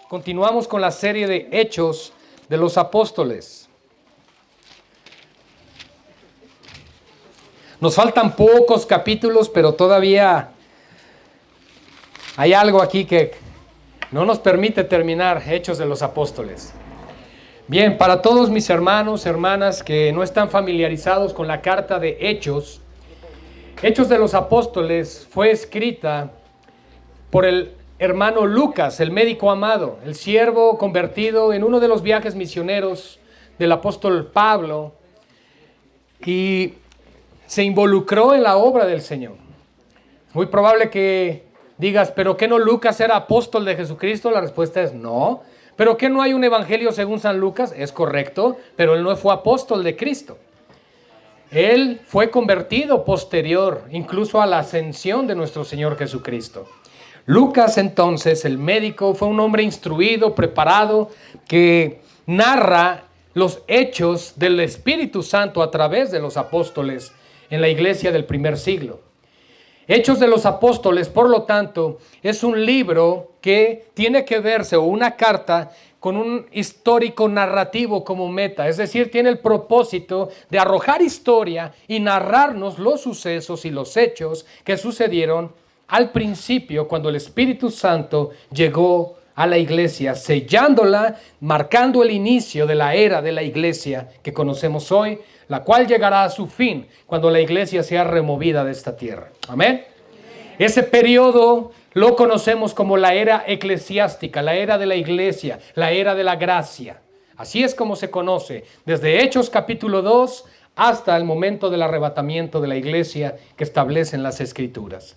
Continuamos con la serie de Hechos de los Apóstoles. Nos faltan pocos capítulos, pero todavía hay algo aquí que no nos permite terminar Hechos de los Apóstoles. Bien, para todos mis hermanos, hermanas que no están familiarizados con la carta de Hechos, Hechos de los Apóstoles fue escrita por el hermano Lucas, el médico amado, el siervo convertido en uno de los viajes misioneros del apóstol Pablo, y se involucró en la obra del Señor. Muy probable que digas, ¿pero qué no Lucas era apóstol de Jesucristo? La respuesta es no. ¿Pero qué no hay un evangelio según San Lucas? Es correcto, pero él no fue apóstol de Cristo. Él fue convertido posterior, incluso a la ascensión de nuestro Señor Jesucristo. Lucas, entonces, el médico, fue un hombre instruido, preparado, que narra los hechos del Espíritu Santo a través de los apóstoles en la iglesia del primer siglo. Hechos de los Apóstoles, por lo tanto, es un libro que tiene que verse, o una carta, con un histórico narrativo como meta. Es decir, tiene el propósito de arrojar historia y narrarnos los sucesos y los hechos que sucedieron al principio, cuando el Espíritu Santo llegó a la iglesia, sellándola, marcando el inicio de la era de la iglesia que conocemos hoy, la cual llegará a su fin cuando la iglesia sea removida de esta tierra. Amén. Ese periodo lo conocemos como la era eclesiástica, la era de la iglesia, la era de la gracia. Así es como se conoce, desde Hechos capítulo 2 hasta el momento del arrebatamiento de la iglesia que establecen las Escrituras.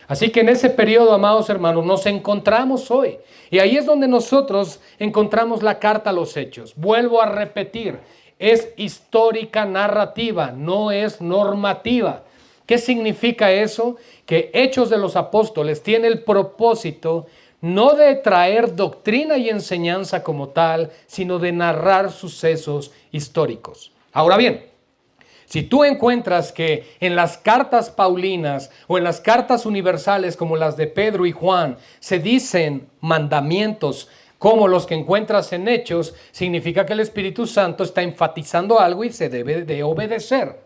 Así que en ese periodo, amados hermanos, nos encontramos hoy. Y ahí es donde nosotros encontramos la carta a los Hechos. Vuelvo a repetir, es histórica narrativa, no es normativa. ¿Qué significa eso? Que Hechos de los Apóstoles tiene el propósito no de traer doctrina y enseñanza como tal, sino de narrar sucesos históricos. Ahora bien, si tú encuentras que en las cartas paulinas o en las cartas universales como las de Pedro y Juan se dicen mandamientos como los que encuentras en Hechos, significa que el Espíritu Santo está enfatizando algo y se debe de obedecer.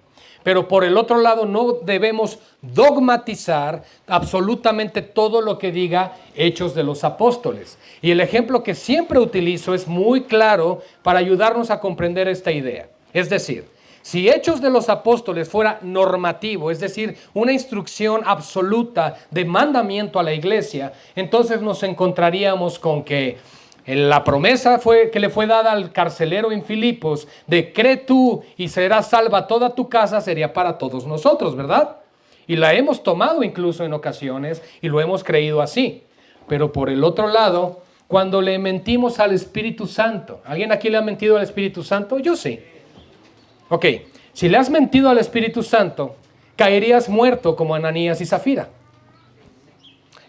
Pero por el otro lado no debemos dogmatizar absolutamente todo lo que diga Hechos de los Apóstoles. Y el ejemplo que siempre utilizo es muy claro para ayudarnos a comprender esta idea. Es decir, si Hechos de los Apóstoles fuera normativo, es decir, una instrucción absoluta de mandamiento a la iglesia, entonces nos encontraríamos con que la promesa que le fue dada al carcelero en Filipos de cree tú y será salva toda tu casa sería para todos nosotros, ¿verdad? Y la hemos tomado incluso en ocasiones y lo hemos creído así. Pero por el otro lado, cuando le mentimos al Espíritu Santo, ¿alguien aquí le ha mentido al Espíritu Santo? Yo sí. Ok, si le has mentido al Espíritu Santo, caerías muerto como Ananías y Zafira.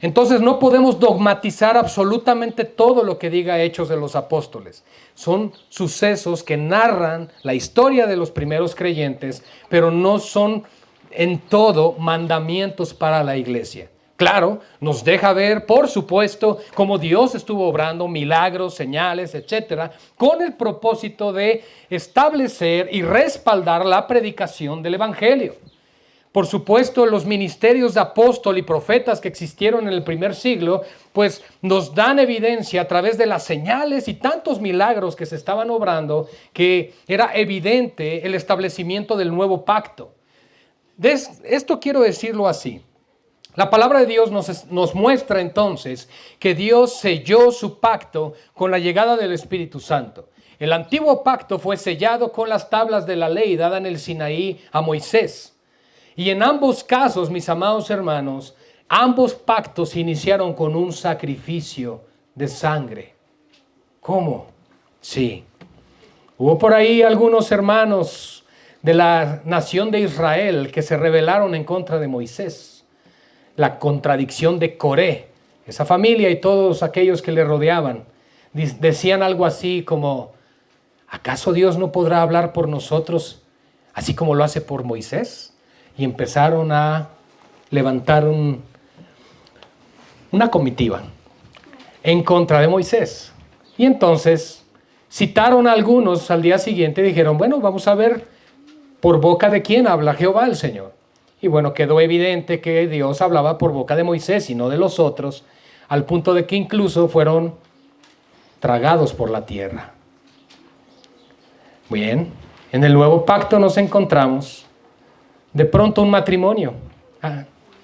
Entonces no podemos dogmatizar absolutamente todo lo que diga Hechos de los Apóstoles. Son sucesos que narran la historia de los primeros creyentes, pero no son en todo mandamientos para la iglesia. Claro, nos deja ver, por supuesto, cómo Dios estuvo obrando milagros, señales, etcétera, con el propósito de establecer y respaldar la predicación del Evangelio. Por supuesto, los ministerios de apóstol y profetas que existieron en el primer siglo, pues nos dan evidencia a través de las señales y tantos milagros que se estaban obrando, que era evidente el establecimiento del nuevo pacto. Esto quiero decirlo así. La palabra de Dios nos muestra entonces que Dios selló su pacto con la llegada del Espíritu Santo. El antiguo pacto fue sellado con las tablas de la ley dada en el Sinaí a Moisés. Y en ambos casos, mis amados hermanos, ambos pactos iniciaron con un sacrificio de sangre. ¿Cómo? Sí. Hubo por ahí algunos hermanos de la nación de Israel que se rebelaron en contra de Moisés. La contradicción de Coré, esa familia y todos aquellos que le rodeaban, decían algo así como, ¿acaso Dios no podrá hablar por nosotros así como lo hace por Moisés? Y empezaron a levantar una comitiva en contra de Moisés. Y entonces citaron a algunos al día siguiente y dijeron, bueno, vamos a ver por boca de quién habla Jehová el Señor. Y bueno, quedó evidente que Dios hablaba por boca de Moisés y no de los otros, al punto de que incluso fueron tragados por la tierra. Bien, en el nuevo pacto nos encontramos de pronto un matrimonio.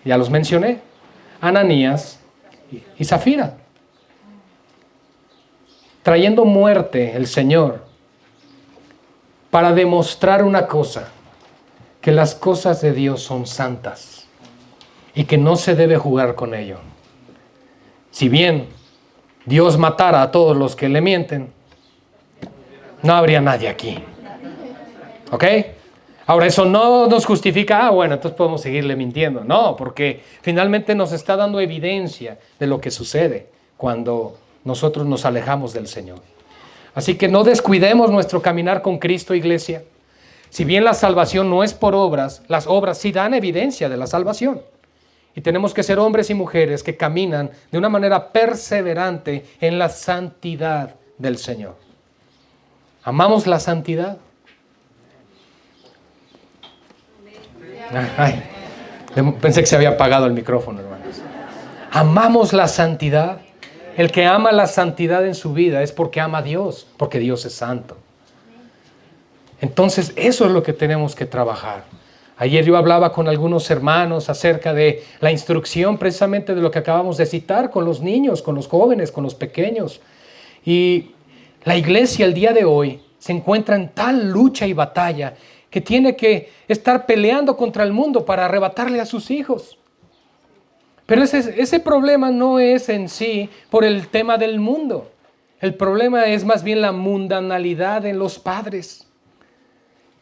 Ya los mencioné, Ananías y Zafira. Trayendo muerte el Señor para demostrar una cosa, que las cosas de Dios son santas y que no se debe jugar con ello. Si bien Dios matara a todos los que le mienten, no habría nadie aquí. ¿Ok? Ahora, eso no nos justifica, bueno, entonces podemos seguirle mintiendo. No, porque finalmente nos está dando evidencia de lo que sucede cuando nosotros nos alejamos del Señor. Así que no descuidemos nuestro caminar con Cristo, iglesia. Si bien la salvación no es por obras, las obras sí dan evidencia de la salvación. Y tenemos que ser hombres y mujeres que caminan de una manera perseverante en la santidad del Señor. ¿Amamos la santidad? Ay, pensé que se había apagado el micrófono, hermanos. ¿Amamos la santidad? El que ama la santidad en su vida es porque ama a Dios, porque Dios es santo. Entonces, eso es lo que tenemos que trabajar. Ayer yo hablaba con algunos hermanos acerca de la instrucción precisamente de lo que acabamos de citar con los niños, con los jóvenes, con los pequeños. Y la iglesia el día de hoy se encuentra en tal lucha y batalla que tiene que estar peleando contra el mundo para arrebatarle a sus hijos. Pero ese problema no es en sí por el tema del mundo. El problema es más bien la mundanalidad en los padres.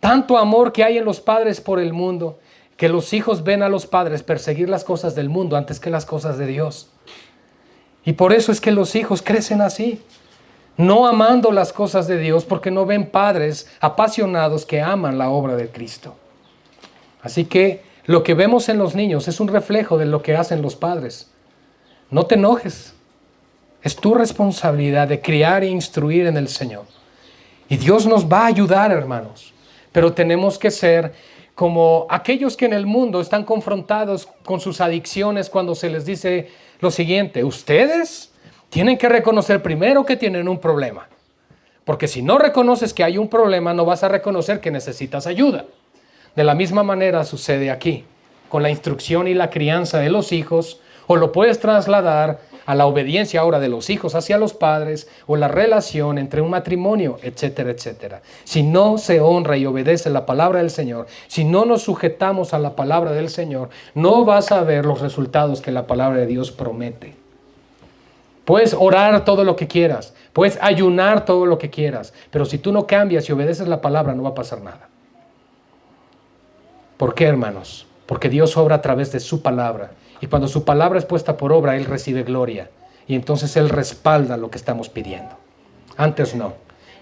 Tanto amor que hay en los padres por el mundo, que los hijos ven a los padres perseguir las cosas del mundo antes que las cosas de Dios. Y por eso es que los hijos crecen así, no amando las cosas de Dios, porque no ven padres apasionados que aman la obra de Cristo. Así que lo que vemos en los niños es un reflejo de lo que hacen los padres. No te enojes. Es tu responsabilidad de criar e instruir en el Señor. Y Dios nos va a ayudar, hermanos. Pero tenemos que ser como aquellos que en el mundo están confrontados con sus adicciones cuando se les dice lo siguiente: ustedes tienen que reconocer primero que tienen un problema. Porque si no reconoces que hay un problema, no vas a reconocer que necesitas ayuda. De la misma manera sucede aquí, con la instrucción y la crianza de los hijos, o lo puedes trasladar a la obediencia ahora de los hijos hacia los padres, o la relación entre un matrimonio, etcétera, etcétera. Si no se honra y obedece la palabra del Señor, si no nos sujetamos a la palabra del Señor, no vas a ver los resultados que la palabra de Dios promete. Puedes orar todo lo que quieras, puedes ayunar todo lo que quieras, pero si tú no cambias y obedeces la palabra, no va a pasar nada. ¿Por qué, hermanos? Porque Dios obra a través de su palabra. Y cuando su palabra es puesta por obra, Él recibe gloria. Y entonces Él respalda lo que estamos pidiendo. Antes no.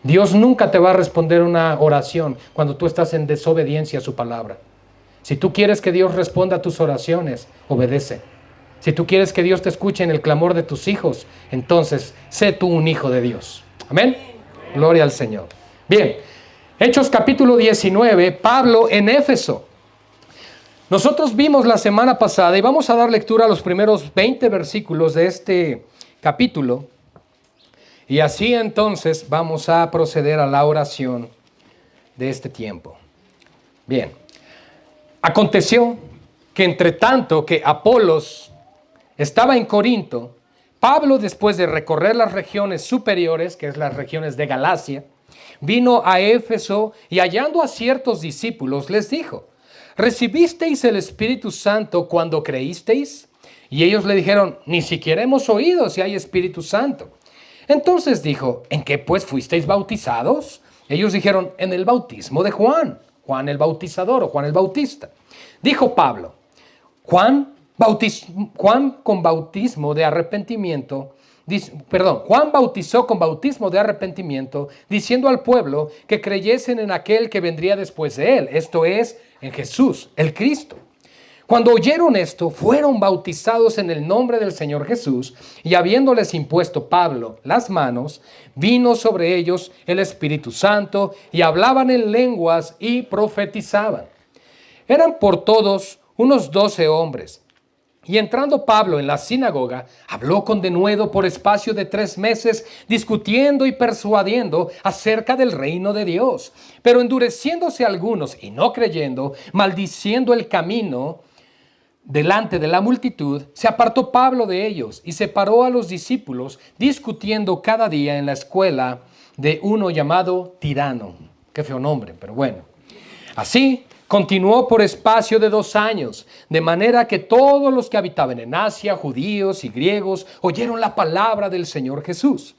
Dios nunca te va a responder una oración cuando tú estás en desobediencia a su palabra. Si tú quieres que Dios responda a tus oraciones, obedece. Si tú quieres que Dios te escuche en el clamor de tus hijos, entonces sé tú un hijo de Dios. Amén. Gloria al Señor. Bien, Hechos capítulo 19, Pablo en Éfeso. Nosotros vimos la semana pasada y vamos a dar lectura a los primeros 20 versículos de este capítulo. Y así entonces vamos a proceder a la oración de este tiempo. Bien, aconteció que entre tanto que Apolos estaba en Corinto, Pablo, después de recorrer las regiones superiores, que es las regiones de Galacia, vino a Éfeso y hallando a ciertos discípulos les dijo: ¿recibisteis el Espíritu Santo cuando creísteis? Y ellos le dijeron: ni siquiera hemos oído si hay Espíritu Santo. Entonces dijo: ¿en qué pues fuisteis bautizados? Ellos dijeron, en el bautismo de Juan, Juan el Bautizador o Juan el Bautista. Dijo Pablo, Juan con bautismo de arrepentimiento, Juan bautizó con bautismo de arrepentimiento, diciendo al pueblo que creyesen en aquel que vendría después de él, esto es, en Jesús, el Cristo. Cuando oyeron esto, fueron bautizados en el nombre del Señor Jesús, y habiéndoles impuesto Pablo las manos, vino sobre ellos el Espíritu Santo, y hablaban en lenguas y profetizaban. Eran por todos unos 12 hombres. Y entrando Pablo en la sinagoga, habló con denuedo por espacio de 3 meses, discutiendo y persuadiendo acerca del reino de Dios. Pero endureciéndose algunos y no creyendo, maldiciendo el camino delante de la multitud, se apartó Pablo de ellos y separó a los discípulos, discutiendo cada día en la escuela de uno llamado Tirano. Qué feo nombre, pero bueno. Así continuó por espacio de 2 años, de manera que todos los que habitaban en Asia, judíos y griegos, oyeron la palabra del Señor Jesús.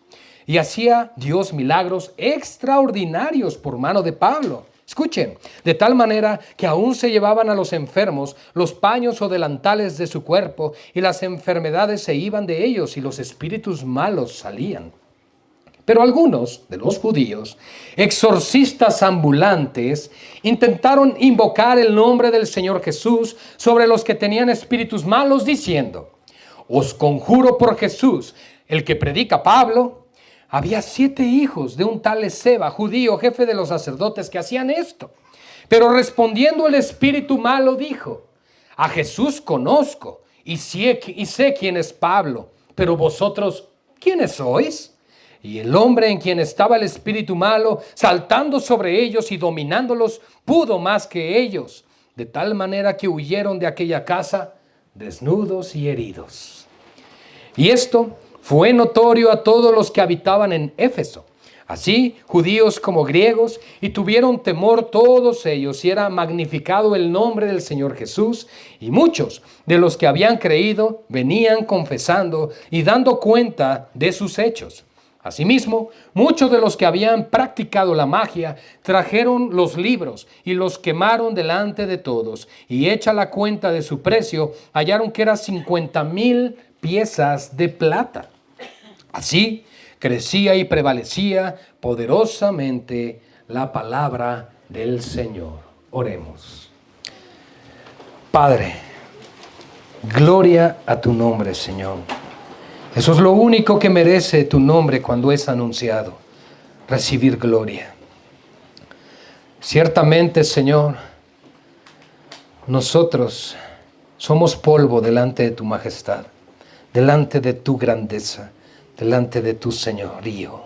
Y hacía Dios milagros extraordinarios por mano de Pablo. Escuchen, de tal manera que aún se llevaban a los enfermos los paños o delantales de su cuerpo, y las enfermedades se iban de ellos y los espíritus malos salían. Pero algunos de los judíos, exorcistas ambulantes, intentaron invocar el nombre del Señor Jesús sobre los que tenían espíritus malos, diciendo, os conjuro por Jesús, el que predica Pablo. Había 7 hijos de un tal Esceva, judío, jefe de los sacerdotes, que hacían esto. Pero respondiendo el espíritu malo dijo, a Jesús conozco y sé quién es Pablo, pero vosotros, ¿quiénes sois? Y el hombre en quien estaba el espíritu malo, saltando sobre ellos y dominándolos, pudo más que ellos, de tal manera que huyeron de aquella casa desnudos y heridos. Y esto fue notorio a todos los que habitaban en Éfeso, así judíos como griegos, y tuvieron temor todos ellos, y era magnificado el nombre del Señor Jesús, y muchos de los que habían creído venían confesando y dando cuenta de sus hechos. Asimismo, muchos de los que habían practicado la magia trajeron los libros y los quemaron delante de todos, y hecha la cuenta de su precio, hallaron que eran 50,000 piezas de plata. Así crecía y prevalecía poderosamente la palabra del Señor. Oremos. Padre, gloria a tu nombre, Señor. Eso es lo único que merece tu nombre cuando es anunciado, recibir gloria. Ciertamente, Señor, nosotros somos polvo delante de tu majestad, delante de tu grandeza, delante de tu señorío.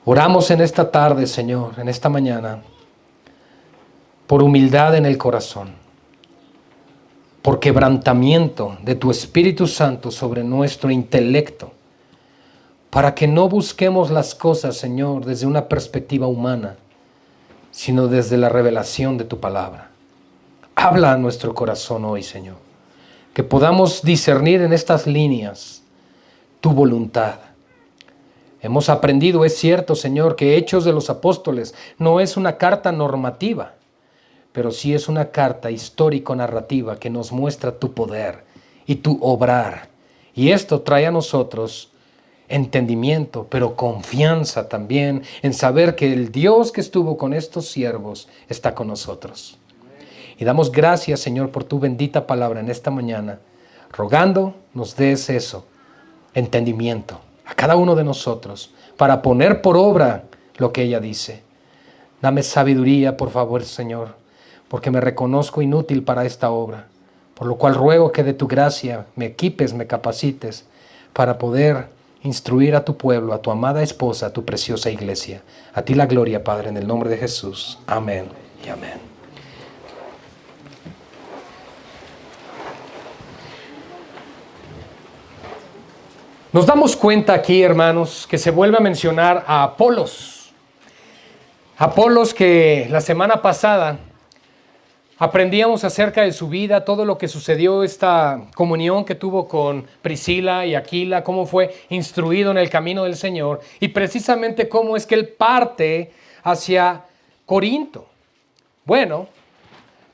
Oramos en esta tarde, Señor, en esta mañana, por humildad en el corazón, por quebrantamiento de tu Espíritu Santo sobre nuestro intelecto, para que no busquemos las cosas, Señor, desde una perspectiva humana, sino desde la revelación de tu palabra. Habla a nuestro corazón hoy, Señor, que podamos discernir en estas líneas tu voluntad. Hemos aprendido, es cierto, Señor, que Hechos de los Apóstoles no es una carta normativa, pero sí es una carta histórico-narrativa que nos muestra tu poder y tu obrar. Y esto trae a nosotros entendimiento, pero confianza también en saber que el Dios que estuvo con estos siervos está con nosotros. Y damos gracias, Señor, por tu bendita palabra en esta mañana, rogando nos des eso, entendimiento a cada uno de nosotros para poner por obra lo que ella dice. Dame sabiduría, por favor, Señor, porque me reconozco inútil para esta obra, por lo cual ruego que de tu gracia me equipes, me capacites para poder instruir a tu pueblo, a tu amada esposa, a tu preciosa iglesia. A ti la gloria, Padre, en el nombre de Jesús. Amén y amén. Nos damos cuenta aquí, hermanos, que se vuelve a mencionar a Apolos. Apolos que la semana pasada Aprendíamos acerca de su vida, todo lo que sucedió, esta comunión que tuvo con Priscila y Aquila, cómo fue instruido en el camino del Señor y precisamente cómo es que él parte hacia Corinto. Bueno,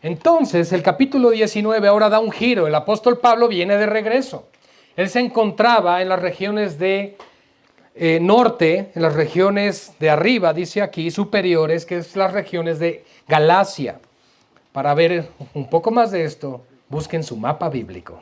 entonces el capítulo 19 ahora da un giro. El apóstol Pablo viene de regreso. Él se encontraba en las regiones de norte, en las regiones de arriba, dice aquí, superiores, que es las regiones de Galacia. Para ver un poco más de esto, busquen su mapa bíblico.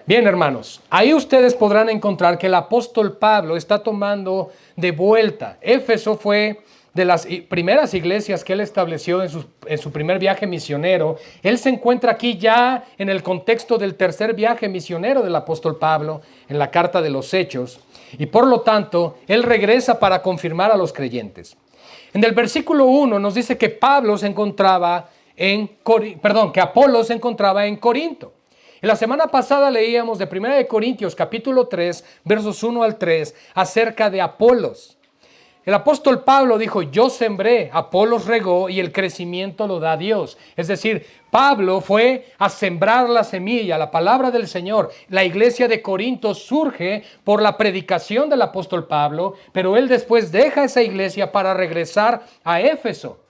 Bien, hermanos, ahí ustedes podrán encontrar que el apóstol Pablo está tomando de vuelta. Éfeso fue de las primeras iglesias que él estableció en su primer viaje misionero. Él se encuentra aquí ya en el contexto del tercer viaje misionero del apóstol Pablo, en la carta de los Hechos. Y por lo tanto, él regresa para confirmar a los creyentes. En el versículo 1 nos dice que Pablo se encontraba que Apolos se encontraba en Corinto. En la semana pasada leíamos de 1 de Corintios capítulo 3, versos 1 al 3, acerca de Apolos. El apóstol Pablo dijo, yo sembré, Apolos regó y el crecimiento lo da Dios. Es decir, Pablo fue a sembrar la semilla, la palabra del Señor. La iglesia de Corinto surge por la predicación del apóstol Pablo, pero él después deja esa iglesia para regresar a Éfeso.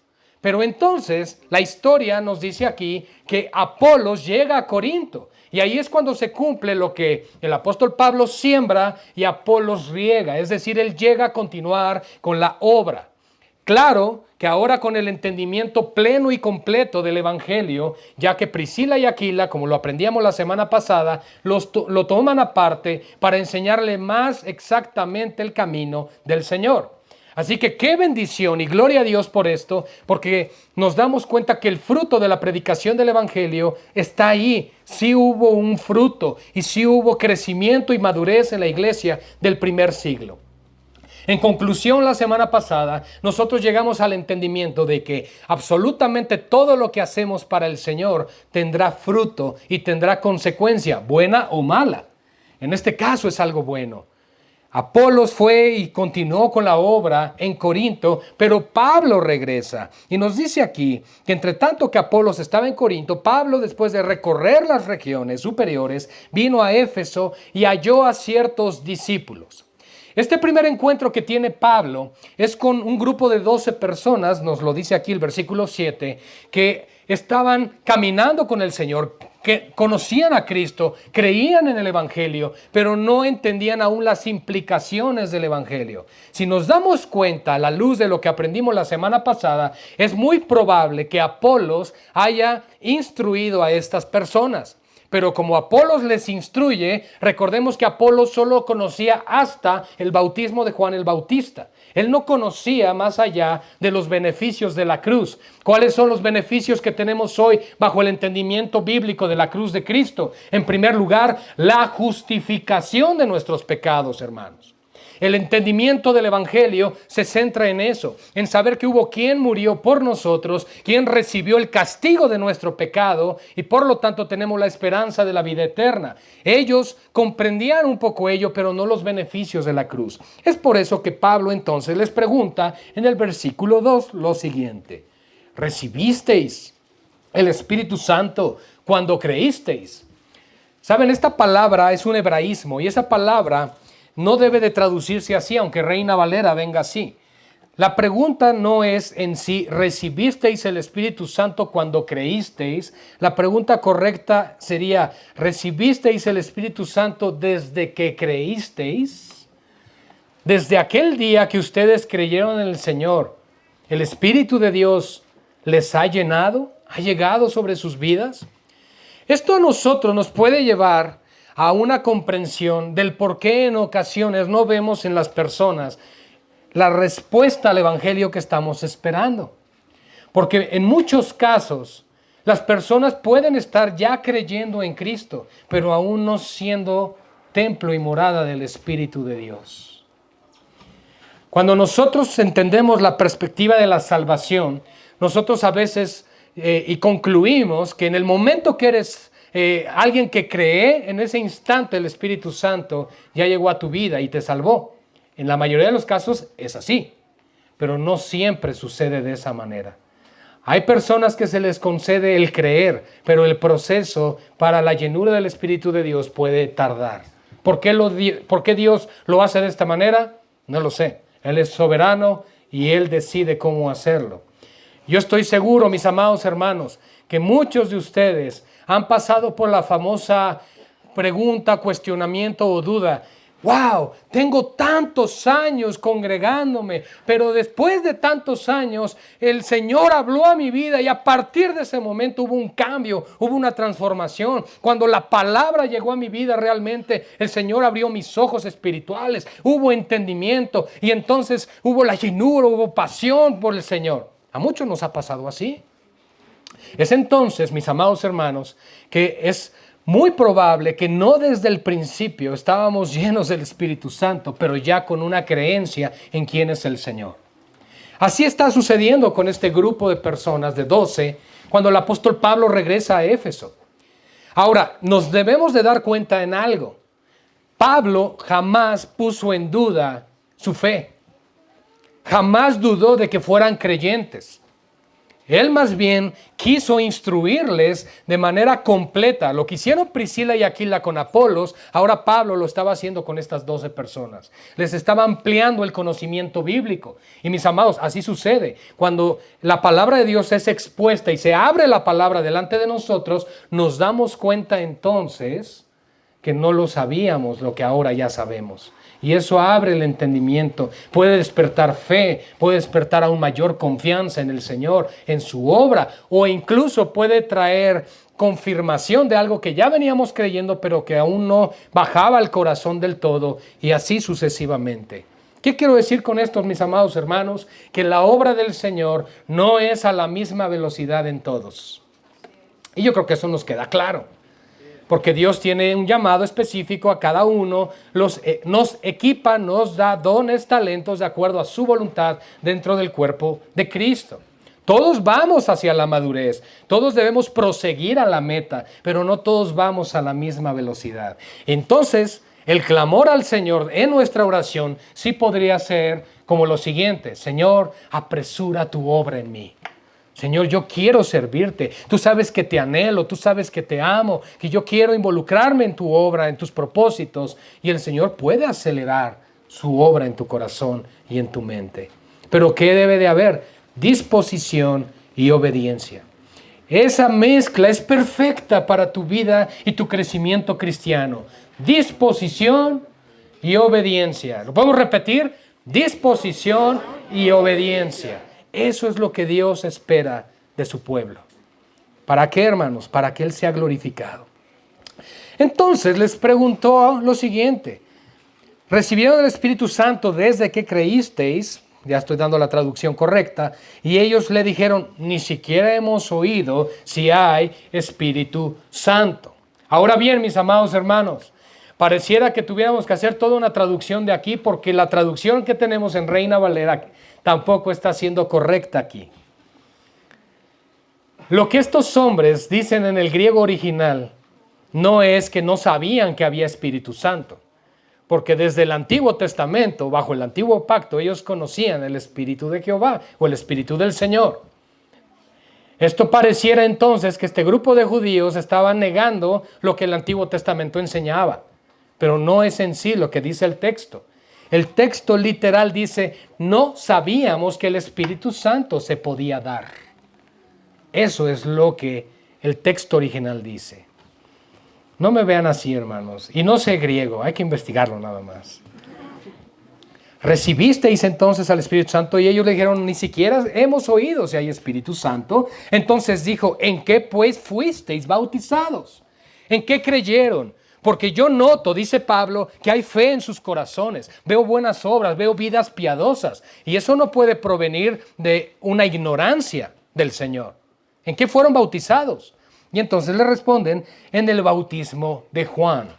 Pero entonces la historia nos dice aquí que Apolos llega a Corinto y ahí es cuando se cumple lo que el apóstol Pablo siembra y Apolos riega, es decir, él llega a continuar con la obra. Claro que ahora con el entendimiento pleno y completo del evangelio, ya que Priscila y Aquila, como lo aprendíamos la semana pasada, lo toman aparte para enseñarle más exactamente el camino del Señor. Así que qué bendición y gloria a Dios por esto, porque nos damos cuenta que el fruto de la predicación del evangelio está ahí. Sí hubo un fruto y sí hubo crecimiento y madurez en la iglesia del primer siglo. En conclusión, la semana pasada, nosotros llegamos al entendimiento de que absolutamente todo lo que hacemos para el Señor tendrá fruto y tendrá consecuencia, buena o mala. En este caso es algo bueno. Apolos fue y continuó con la obra en Corinto, pero Pablo regresa. Y nos dice aquí que entre tanto que Apolos estaba en Corinto, Pablo, después de recorrer las regiones superiores, vino a Éfeso y halló a ciertos discípulos. Este primer encuentro que tiene Pablo es con un grupo de 12 personas, nos lo dice aquí el versículo 7, que estaban caminando con el Señor, que conocían a Cristo, creían en el Evangelio, pero no entendían aún las implicaciones del Evangelio. Si nos damos cuenta a la luz de lo que aprendimos la semana pasada, es muy probable que Apolos haya instruido a estas personas. Pero como Apolos les instruye, recordemos que Apolos solo conocía hasta el bautismo de Juan el Bautista. Él no conocía más allá de los beneficios de la cruz. ¿Cuáles son los beneficios que tenemos hoy bajo el entendimiento bíblico de la cruz de Cristo? En primer lugar, la justificación de nuestros pecados, hermanos. El entendimiento del evangelio se centra en eso, en saber que hubo quien murió por nosotros, quien recibió el castigo de nuestro pecado y por lo tanto tenemos la esperanza de la vida eterna. Ellos comprendían un poco ello, pero no los beneficios de la cruz. Es por eso que Pablo entonces les pregunta en el versículo 2 lo siguiente: ¿recibisteis el Espíritu Santo cuando creísteis? Saben, esta palabra es un hebraísmo y esa palabra no debe de traducirse así, aunque Reina Valera venga así. La pregunta no es en si recibisteis el Espíritu Santo cuando creísteis. La pregunta correcta sería, ¿recibisteis el Espíritu Santo desde que creísteis? Desde aquel día que ustedes creyeron en el Señor, ¿el Espíritu de Dios les ha llenado? ¿Ha llegado sobre sus vidas? Esto a nosotros nos puede llevar a una comprensión del por qué en ocasiones no vemos en las personas la respuesta al evangelio que estamos esperando. Porque en muchos casos las personas pueden estar ya creyendo en Cristo, pero aún no siendo templo y morada del Espíritu de Dios. Cuando nosotros entendemos la perspectiva de la salvación, nosotros a veces y concluimos que en el momento que eres alguien que cree, en ese instante el Espíritu Santo ya llegó a tu vida y te salvó. En la mayoría de los casos es así, pero no siempre sucede de esa manera. Hay personas que se les concede el creer, pero el proceso para la llenura del Espíritu de Dios puede tardar. ¿Por qué Dios lo hace de esta manera? No lo sé. Él es soberano y Él decide cómo hacerlo. Yo estoy seguro, mis amados hermanos, que muchos de ustedes han pasado por la famosa pregunta, cuestionamiento o duda. ¡Wow! Tengo tantos años congregándome, pero después de tantos años el Señor habló a mi vida y a partir de ese momento hubo un cambio, hubo una transformación. Cuando la palabra llegó a mi vida realmente, el Señor abrió mis ojos espirituales, hubo entendimiento y entonces hubo la llenura, hubo pasión por el Señor. A muchos nos ha pasado así. Es entonces, mis amados hermanos, que es muy probable que no desde el principio estábamos llenos del Espíritu Santo, pero ya con una creencia en quién es el Señor. Así está sucediendo con este grupo de personas de 12 cuando el apóstol Pablo regresa a Éfeso. Ahora, nos debemos de dar cuenta en algo. Pablo jamás puso en duda su fe. Jamás dudó de que fueran creyentes. Él más bien quiso instruirles de manera completa. Lo que hicieron Priscila y Aquila con Apolos, ahora Pablo lo estaba haciendo con estas 12 personas. Les estaba ampliando el conocimiento bíblico. Y mis amados, así sucede. Cuando la palabra de Dios es expuesta y se abre la palabra delante de nosotros, nos damos cuenta entonces que no lo sabíamos, lo que ahora ya sabemos. Y eso abre el entendimiento, puede despertar fe, puede despertar aún mayor confianza en el Señor, en su obra, o incluso puede traer confirmación de algo que ya veníamos creyendo, pero que aún no bajaba al corazón del todo, y así sucesivamente. ¿Qué quiero decir con esto, mis amados hermanos? Que la obra del Señor no es a la misma velocidad en todos. Y yo creo que eso nos queda claro. Porque Dios tiene un llamado específico a cada uno, nos equipa, nos da dones, talentos de acuerdo a su voluntad dentro del cuerpo de Cristo. Todos vamos hacia la madurez, todos debemos proseguir a la meta, pero no todos vamos a la misma velocidad. Entonces, el clamor al Señor en nuestra oración sí podría ser como lo siguiente: Señor, apresura tu obra en mí. Señor, yo quiero servirte. Tú sabes que te anhelo, tú sabes que te amo, que yo quiero involucrarme en tu obra, en tus propósitos. Y el Señor puede acelerar su obra en tu corazón y en tu mente. Pero ¿qué debe de haber? Disposición y obediencia. Esa mezcla es perfecta para tu vida y tu crecimiento cristiano. Disposición y obediencia. ¿Lo podemos repetir? Disposición y obediencia. Eso es lo que Dios espera de su pueblo. ¿Para qué, hermanos? Para que Él sea glorificado. Entonces les preguntó lo siguiente: ¿recibieron el Espíritu Santo desde que creísteis? Ya estoy dando la traducción correcta. Y ellos le dijeron: ni siquiera hemos oído si hay Espíritu Santo. Ahora bien, mis amados hermanos, pareciera que tuviéramos que hacer toda una traducción de aquí, porque la traducción que tenemos en Reina Valera tampoco está siendo correcta aquí. Lo que estos hombres dicen en el griego original no es que no sabían que había Espíritu Santo, porque desde el Antiguo Testamento, bajo el Antiguo Pacto, ellos conocían el Espíritu de Jehová o el Espíritu del Señor. Esto pareciera entonces que este grupo de judíos estaba negando lo que el Antiguo Testamento enseñaba, pero no es en sí lo que dice el texto. El texto literal dice: no sabíamos que el Espíritu Santo se podía dar. Eso es lo que el texto original dice. No me vean así, hermanos. Y no sé griego, hay que investigarlo nada más. ¿Recibisteis entonces al Espíritu Santo? Y ellos le dijeron: ni siquiera hemos oído si hay Espíritu Santo. Entonces dijo: ¿en qué pues fuisteis bautizados? ¿En qué creyeron? Porque yo noto, dice Pablo, que hay fe en sus corazones. Veo buenas obras, veo vidas piadosas. Y eso no puede provenir de una ignorancia del Señor. ¿En qué fueron bautizados? Y entonces le responden: en el bautismo de Juan.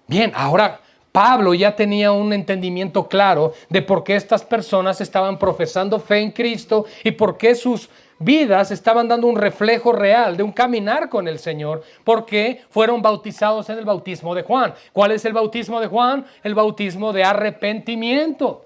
Bien, ahora Pablo ya tenía un entendimiento claro de por qué estas personas estaban profesando fe en Cristo y por qué sus vidas estaban dando un reflejo real de un caminar con el Señor, porque fueron bautizados en el bautismo de Juan. ¿Cuál es el bautismo de Juan? El bautismo de arrepentimiento.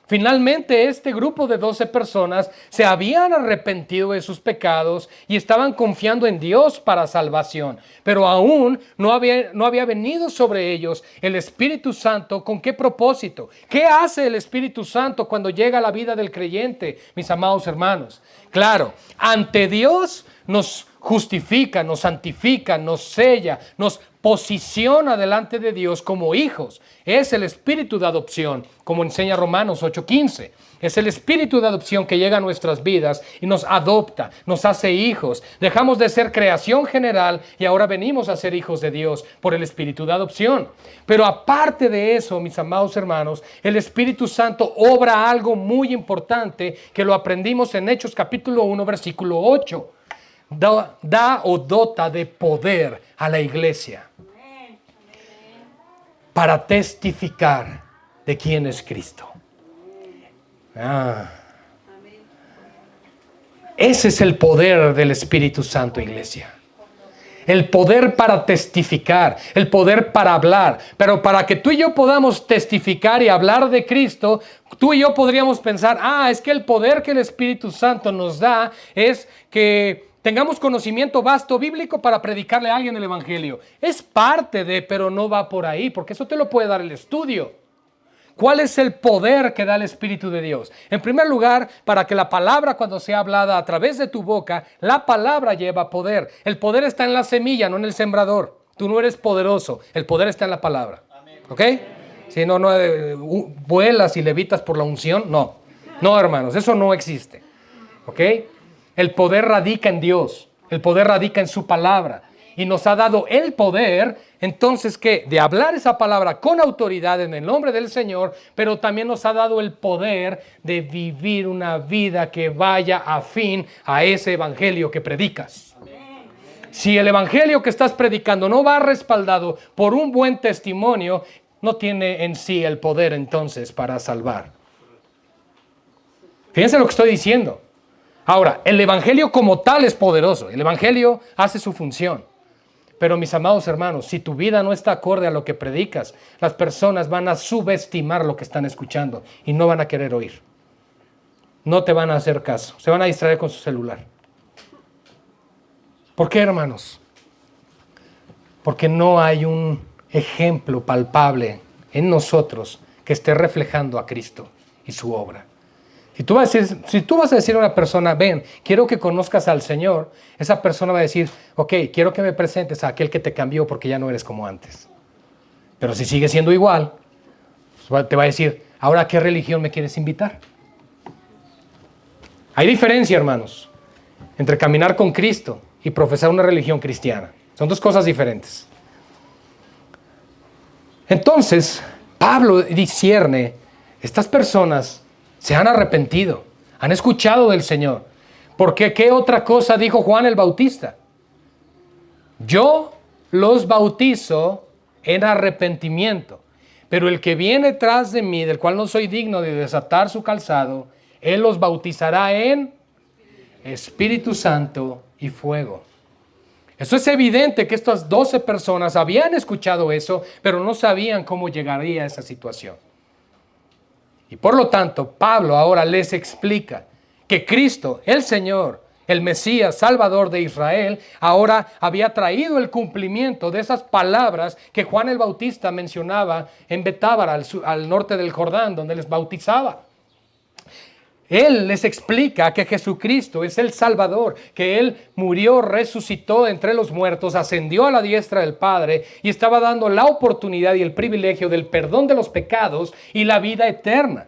Finalmente, este grupo de 12 personas se habían arrepentido de sus pecados y estaban confiando en Dios para salvación. Pero aún no había venido sobre ellos el Espíritu Santo. ¿Con qué propósito? ¿Qué hace el Espíritu Santo cuando llega a la vida del creyente, mis amados hermanos? Claro, ante Dios nos justifica, nos santifica, nos sella, nos posiciona delante de Dios como hijos. Es el espíritu de adopción, como enseña Romanos 8:15. Es el espíritu de adopción que llega a nuestras vidas y nos adopta, nos hace hijos. Dejamos de ser creación general y ahora venimos a ser hijos de Dios por el espíritu de adopción. Pero aparte de eso, mis amados hermanos, el Espíritu Santo obra algo muy importante que lo aprendimos en Hechos capítulo 1, versículo 8. Da o dota de poder a la iglesia para testificar de quién es Cristo. Ese es el poder del Espíritu Santo, iglesia. El poder para testificar, el poder para hablar. Pero para que tú y yo podamos testificar y hablar de Cristo, tú y yo podríamos pensar, es que el poder que el Espíritu Santo nos da es que tengamos conocimiento vasto bíblico para predicarle a alguien el evangelio. Es parte de, pero no va por ahí, porque eso te lo puede dar el estudio. ¿Cuál es el poder que da el Espíritu de Dios? En primer lugar, para que la palabra, cuando sea hablada a través de tu boca, la palabra lleva poder. El poder está en la semilla, no en el sembrador. Tú no eres poderoso, el poder está en la palabra. ¿Ok? Si no vuelas y levitas por la unción, no. No, hermanos, eso no existe. ¿Ok? El poder radica en Dios, el poder radica en su palabra. Y nos ha dado el poder, entonces, ¿qué? De hablar esa palabra con autoridad en el nombre del Señor, pero también nos ha dado el poder de vivir una vida que vaya afín a ese evangelio que predicas. Si el evangelio que estás predicando no va respaldado por un buen testimonio, no tiene en sí el poder entonces para salvar. Fíjense lo que estoy diciendo. Ahora, el evangelio como tal es poderoso. El evangelio hace su función. Pero mis amados hermanos, si tu vida no está acorde a lo que predicas, las personas van a subestimar lo que están escuchando y no van a querer oír. No te van a hacer caso. Se van a distraer con su celular. ¿Por qué, hermanos? Porque no hay un ejemplo palpable en nosotros que esté reflejando a Cristo y su obra. Si tú vas a decir a una persona, ven, quiero que conozcas al Señor, esa persona va a decir, ok, quiero que me presentes a aquel que te cambió porque ya no eres como antes. Pero si sigue siendo igual, te va a decir, ¿ahora a qué religión me quieres invitar? Hay diferencia, hermanos, entre caminar con Cristo y profesar una religión cristiana. Son dos cosas diferentes. Entonces, Pablo discierne, estas personas se han arrepentido, han escuchado del Señor. Porque ¿qué otra cosa dijo Juan el Bautista? Yo los bautizo en arrepentimiento, pero el que viene tras de mí, del cual no soy digno de desatar su calzado, él los bautizará en Espíritu Santo y fuego. Eso es evidente que estas 12 personas habían escuchado eso, pero no sabían cómo llegaría a esa situación. Y por lo tanto, Pablo ahora les explica que Cristo, el Señor, el Mesías, Salvador de Israel, ahora había traído el cumplimiento de esas palabras que Juan el Bautista mencionaba en Betábara, al norte del Jordán, donde les bautizaba. Él les explica que Jesucristo es el Salvador, que Él murió, resucitó entre los muertos, ascendió a la diestra del Padre y estaba dando la oportunidad y el privilegio del perdón de los pecados y la vida eterna.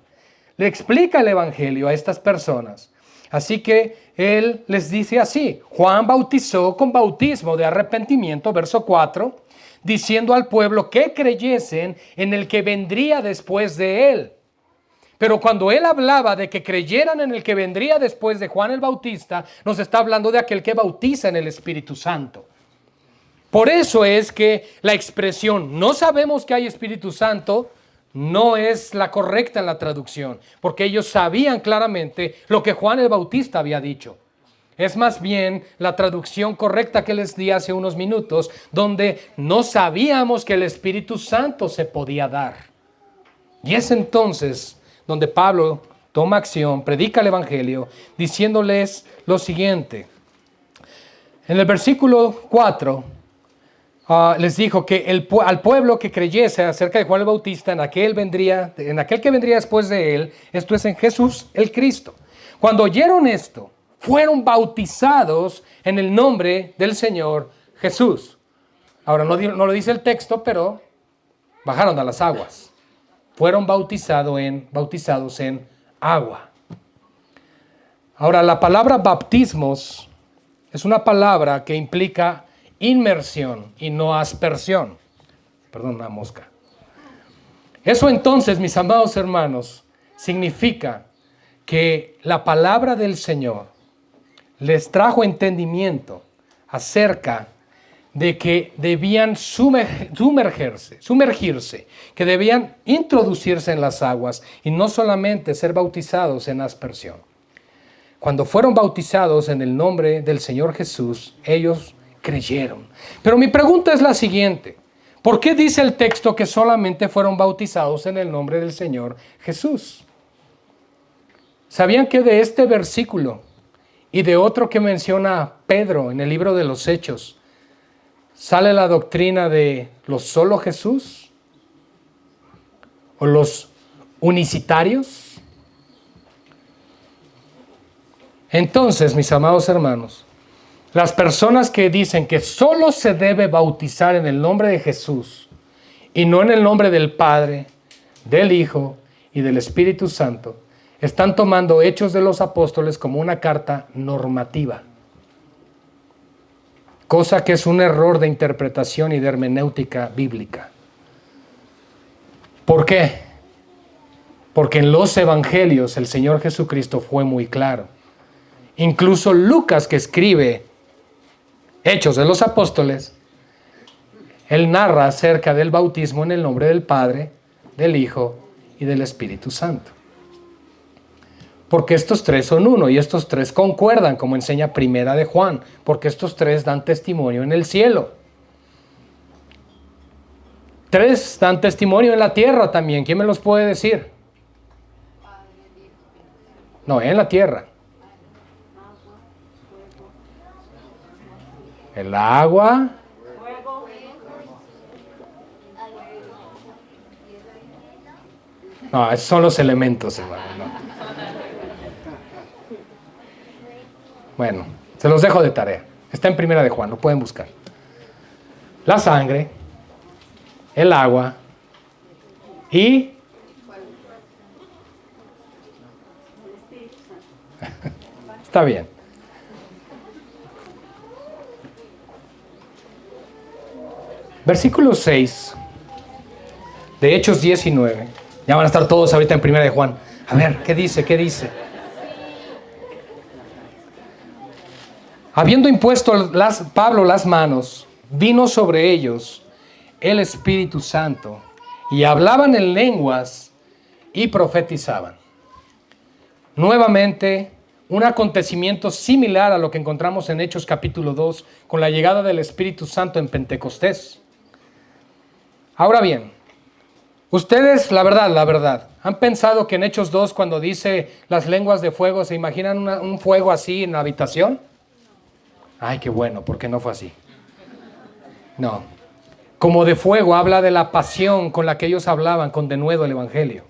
Le explica el Evangelio a estas personas. Así que Él les dice así, Juan bautizó con bautismo de arrepentimiento, verso 4, diciendo al pueblo que creyesen en el que vendría después de Él. Pero cuando él hablaba de que creyeran en el que vendría después de Juan el Bautista, nos está hablando de aquel que bautiza en el Espíritu Santo. Por eso es que la expresión no sabemos que hay Espíritu Santo no es la correcta en la traducción, porque ellos sabían claramente lo que Juan el Bautista había dicho. Es más bien la traducción correcta que les di hace unos minutos, donde no sabíamos que el Espíritu Santo se podía dar. Y es entonces donde Pablo toma acción, predica el Evangelio, diciéndoles lo siguiente. En el versículo 4, les dijo que al pueblo que creyese acerca de Juan el Bautista, en aquel que vendría después de él, esto es en Jesús el Cristo. Cuando oyeron esto, fueron bautizados en el nombre del Señor Jesús. Ahora no lo dice el texto, pero bajaron a las aguas. Fueron bautizados en agua. Ahora, la palabra bautismos es una palabra que implica inmersión y no aspersión. Perdón, una mosca. Eso entonces, mis amados hermanos, significa que la palabra del Señor les trajo entendimiento acerca de que debían sumergirse, que debían introducirse en las aguas y no solamente ser bautizados en aspersión. Cuando fueron bautizados en el nombre del Señor Jesús, ellos creyeron. Pero mi pregunta es la siguiente: ¿por qué dice el texto que solamente fueron bautizados en el nombre del Señor Jesús? ¿Sabían que de este versículo y de otro que menciona Pedro en el libro de los Hechos sale la doctrina de los solo Jesús o los unicitarios? Entonces, mis amados hermanos, las personas que dicen que solo se debe bautizar en el nombre de Jesús y no en el nombre del Padre, del Hijo y del Espíritu Santo, están tomando Hechos de los Apóstoles como una carta normativa, cosa que es un error de interpretación y de hermenéutica bíblica. ¿Por qué? Porque en los Evangelios el Señor Jesucristo fue muy claro. Incluso Lucas, que escribe Hechos de los Apóstoles, él narra acerca del bautismo en el nombre del Padre, del Hijo y del Espíritu Santo. Porque estos tres son uno y estos tres concuerdan, como enseña Primera de Juan, porque estos tres dan testimonio en el cielo. Tres dan testimonio en la tierra también. ¿Quién me los puede decir? No, en la tierra. El agua. No, esos son los elementos, hermano. No. Bueno, se los dejo de tarea. Está en Primera de Juan, lo pueden buscar. La sangre, el agua y está bien. Versículo 6 de Hechos 19. Ya van a estar todos ahorita en Primera de Juan. A ver, ¿qué dice? ¿Qué dice? Habiendo impuesto Pablo las manos, vino sobre ellos el Espíritu Santo y hablaban en lenguas y profetizaban. Nuevamente, un acontecimiento similar a lo que encontramos en Hechos capítulo 2 con la llegada del Espíritu Santo en Pentecostés. Ahora bien, ustedes, la verdad, ¿han pensado que en Hechos 2 cuando dice las lenguas de fuego, se imaginan un fuego así en la habitación? Ay, qué bueno, porque no fue así. No. Como de fuego habla de la pasión con la que ellos hablaban con denuedo el Evangelio.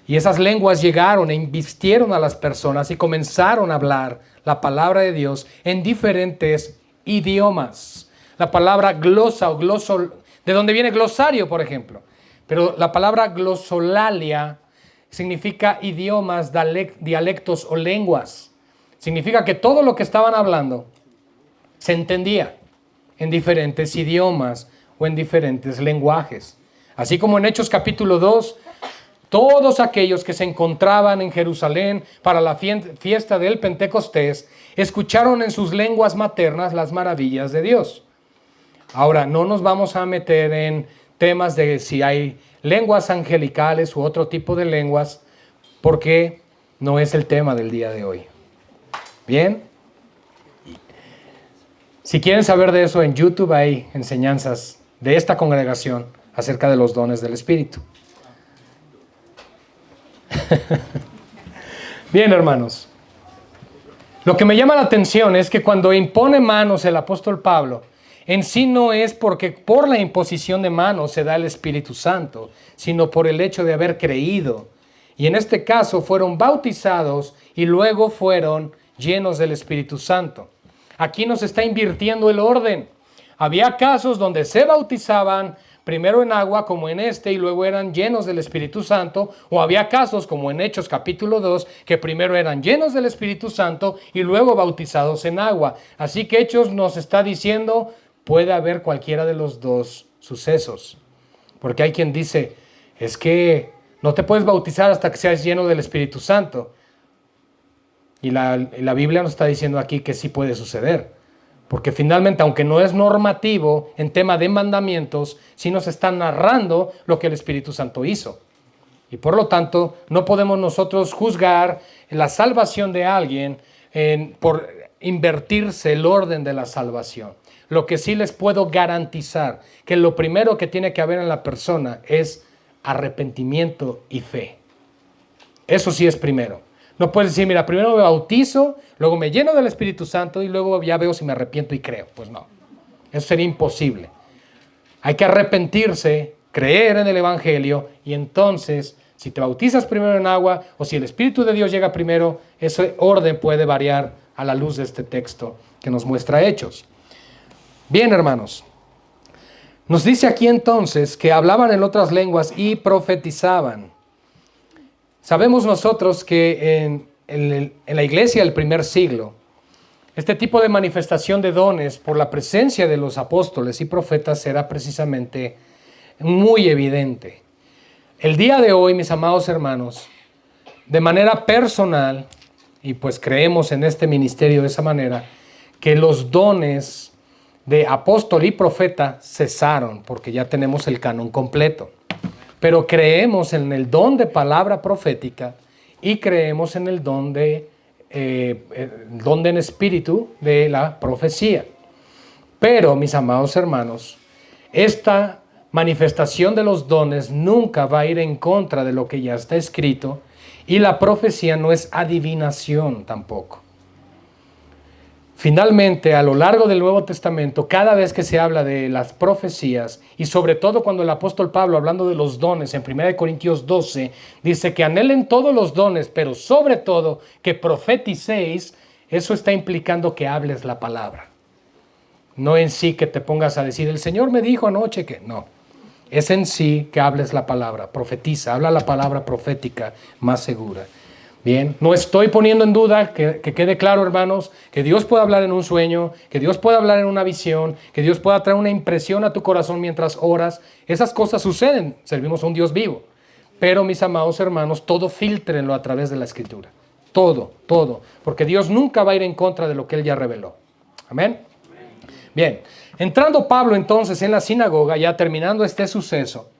Y esas lenguas llegaron e invistieron a las personas y comenzaron a hablar la palabra de Dios en diferentes idiomas. La palabra glosa o glosol, de donde viene glosario, por ejemplo. Pero la palabra glosolalia significa idiomas, dialectos o lenguas. Significa que todo lo que estaban hablando se entendía en diferentes idiomas o en diferentes lenguajes. Así como en Hechos capítulo 2, todos aquellos que se encontraban en Jerusalén para la fiesta del Pentecostés escucharon en sus lenguas maternas las maravillas de Dios. Ahora, no nos vamos a meter en temas de si hay lenguas angelicales u otro tipo de lenguas, porque no es el tema del día de hoy. ¿Bien? Si quieren saber de eso, en YouTube hay enseñanzas de esta congregación acerca de los dones del Espíritu. Bien, hermanos. Lo que me llama la atención es que cuando impone manos el apóstol Pablo, en sí no es porque por la imposición de manos se da el Espíritu Santo, sino por el hecho de haber creído. Y en este caso fueron bautizados y luego fueron llenos del Espíritu Santo. Aquí nos está invirtiendo el orden. Había casos donde se bautizaban primero en agua como en este y luego eran llenos del Espíritu Santo, o había casos como en Hechos capítulo 2 que primero eran llenos del Espíritu Santo y luego bautizados en agua. Así que Hechos nos está diciendo puede haber cualquiera de los dos sucesos, porque hay quien dice es que no te puedes bautizar hasta que seas lleno del Espíritu Santo, y la Biblia nos está diciendo aquí que sí puede suceder. Porque finalmente, aunque no es normativo en tema de mandamientos, sí nos está narrando lo que el Espíritu Santo hizo. Y por lo tanto, no podemos nosotros juzgar la salvación de alguien por invertirse el orden de la salvación. Lo que sí les puedo garantizar, que lo primero que tiene que haber en la persona es arrepentimiento y fe. Eso sí es primero. No puedes decir, mira, primero me bautizo, luego me lleno del Espíritu Santo y luego ya veo si me arrepiento y creo. Pues no, eso sería imposible. Hay que arrepentirse, creer en el Evangelio y entonces, si te bautizas primero en agua o si el Espíritu de Dios llega primero, ese orden puede variar a la luz de este texto que nos muestra Hechos. Bien, hermanos, nos dice aquí entonces que hablaban en otras lenguas y profetizaban. Sabemos nosotros que en la iglesia del primer siglo, este tipo de manifestación de dones por la presencia de los apóstoles y profetas era precisamente muy evidente. El día de hoy, mis amados hermanos, de manera personal, y pues creemos en este ministerio de esa manera, que los dones de apóstol y profeta cesaron porque ya tenemos el canon completo. Pero creemos en el don de palabra profética y creemos en el don en espíritu de la profecía. Pero, mis amados hermanos, esta manifestación de los dones nunca va a ir en contra de lo que ya está escrito y la profecía no es adivinación tampoco. Finalmente, a lo largo del Nuevo Testamento, cada vez que se habla de las profecías, y sobre todo cuando el apóstol Pablo, hablando de los dones, en 1 Corintios 12, dice que anhelen todos los dones, pero sobre todo que profeticéis, eso está implicando que hables la palabra. No en sí que te pongas a decir, el Señor me dijo anoche que... No, es en sí que hables la palabra, profetiza, habla la palabra profética más segura. Bien, no estoy poniendo en duda, que quede claro, hermanos, que Dios puede hablar en un sueño, que Dios puede hablar en una visión, que Dios pueda traer una impresión a tu corazón mientras oras. Esas cosas suceden, servimos a un Dios vivo. Pero, mis amados hermanos, todo filtrenlo a través de la Escritura. Todo, porque Dios nunca va a ir en contra de lo que Él ya reveló. Amén. Bien, entrando Pablo entonces en la sinagoga, ya terminando este suceso,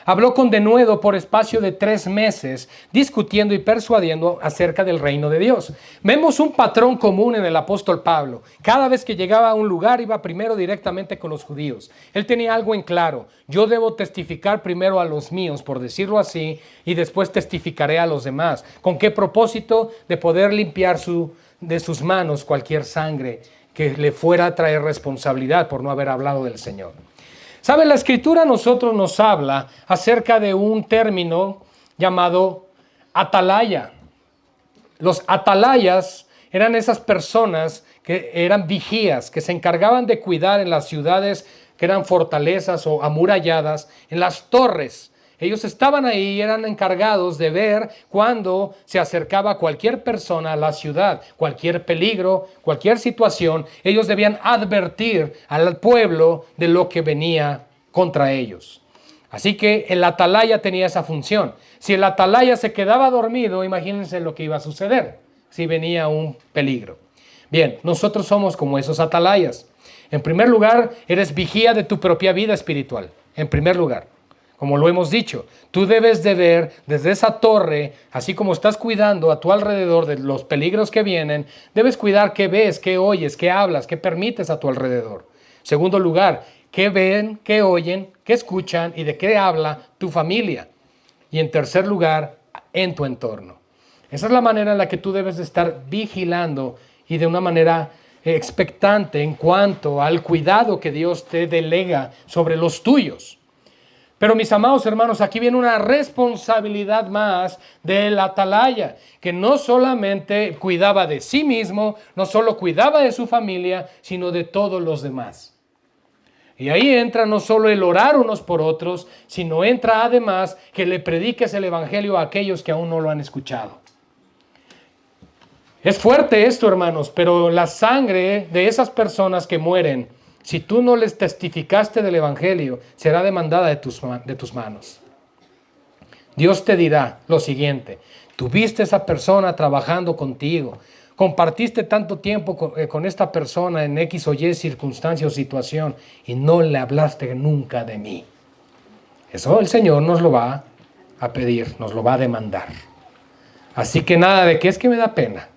habló con denuedo por espacio de 3 meses, discutiendo y persuadiendo acerca del reino de Dios. Vemos un patrón común en el apóstol Pablo. Cada vez que llegaba a un lugar, iba primero directamente con los judíos. Él tenía algo en claro. Yo debo testificar primero a los míos, por decirlo así, y después testificaré a los demás. ¿Con qué propósito? De poder limpiar de sus manos cualquier sangre que le fuera a traer responsabilidad por no haber hablado del Señor. ¿Sabe? La Escritura a nosotros nos habla acerca de un término llamado atalaya. Los atalayas eran esas personas que eran vigías, que se encargaban de cuidar en las ciudades que eran fortalezas o amuralladas, en las torres. Ellos estaban ahí y eran encargados de ver cuando se acercaba cualquier persona a la ciudad, cualquier peligro, cualquier situación. Ellos debían advertir al pueblo de lo que venía contra ellos. Así que el atalaya tenía esa función. Si el atalaya se quedaba dormido, imagínense lo que iba a suceder si venía un peligro. Bien, nosotros somos como esos atalayas. En primer lugar, eres vigía de tu propia vida espiritual. En primer lugar. Como lo hemos dicho, tú debes de ver desde esa torre, así como estás cuidando a tu alrededor de los peligros que vienen, debes cuidar qué ves, qué oyes, qué hablas, qué permites a tu alrededor. Segundo lugar, qué ven, qué oyen, qué escuchan y de qué habla tu familia. Y en tercer lugar, en tu entorno. Esa es la manera en la que tú debes de estar vigilando y de una manera expectante en cuanto al cuidado que Dios te delega sobre los tuyos. Pero mis amados hermanos, aquí viene una responsabilidad más del atalaya, que no solamente cuidaba de sí mismo, no solo cuidaba de su familia, sino de todos los demás. Y ahí entra no solo el orar unos por otros, sino entra además que le prediques el evangelio a aquellos que aún no lo han escuchado. Es fuerte esto, hermanos, pero la sangre de esas personas que mueren, si tú no les testificaste del evangelio, será demandada de tus manos. Dios te dirá lo siguiente: tuviste esa persona trabajando contigo, compartiste tanto tiempo con esta persona en X o Y circunstancia o situación y no le hablaste nunca de mí. Eso el Señor nos lo va a pedir, nos lo va a demandar. Así que nada de que es que me da pena.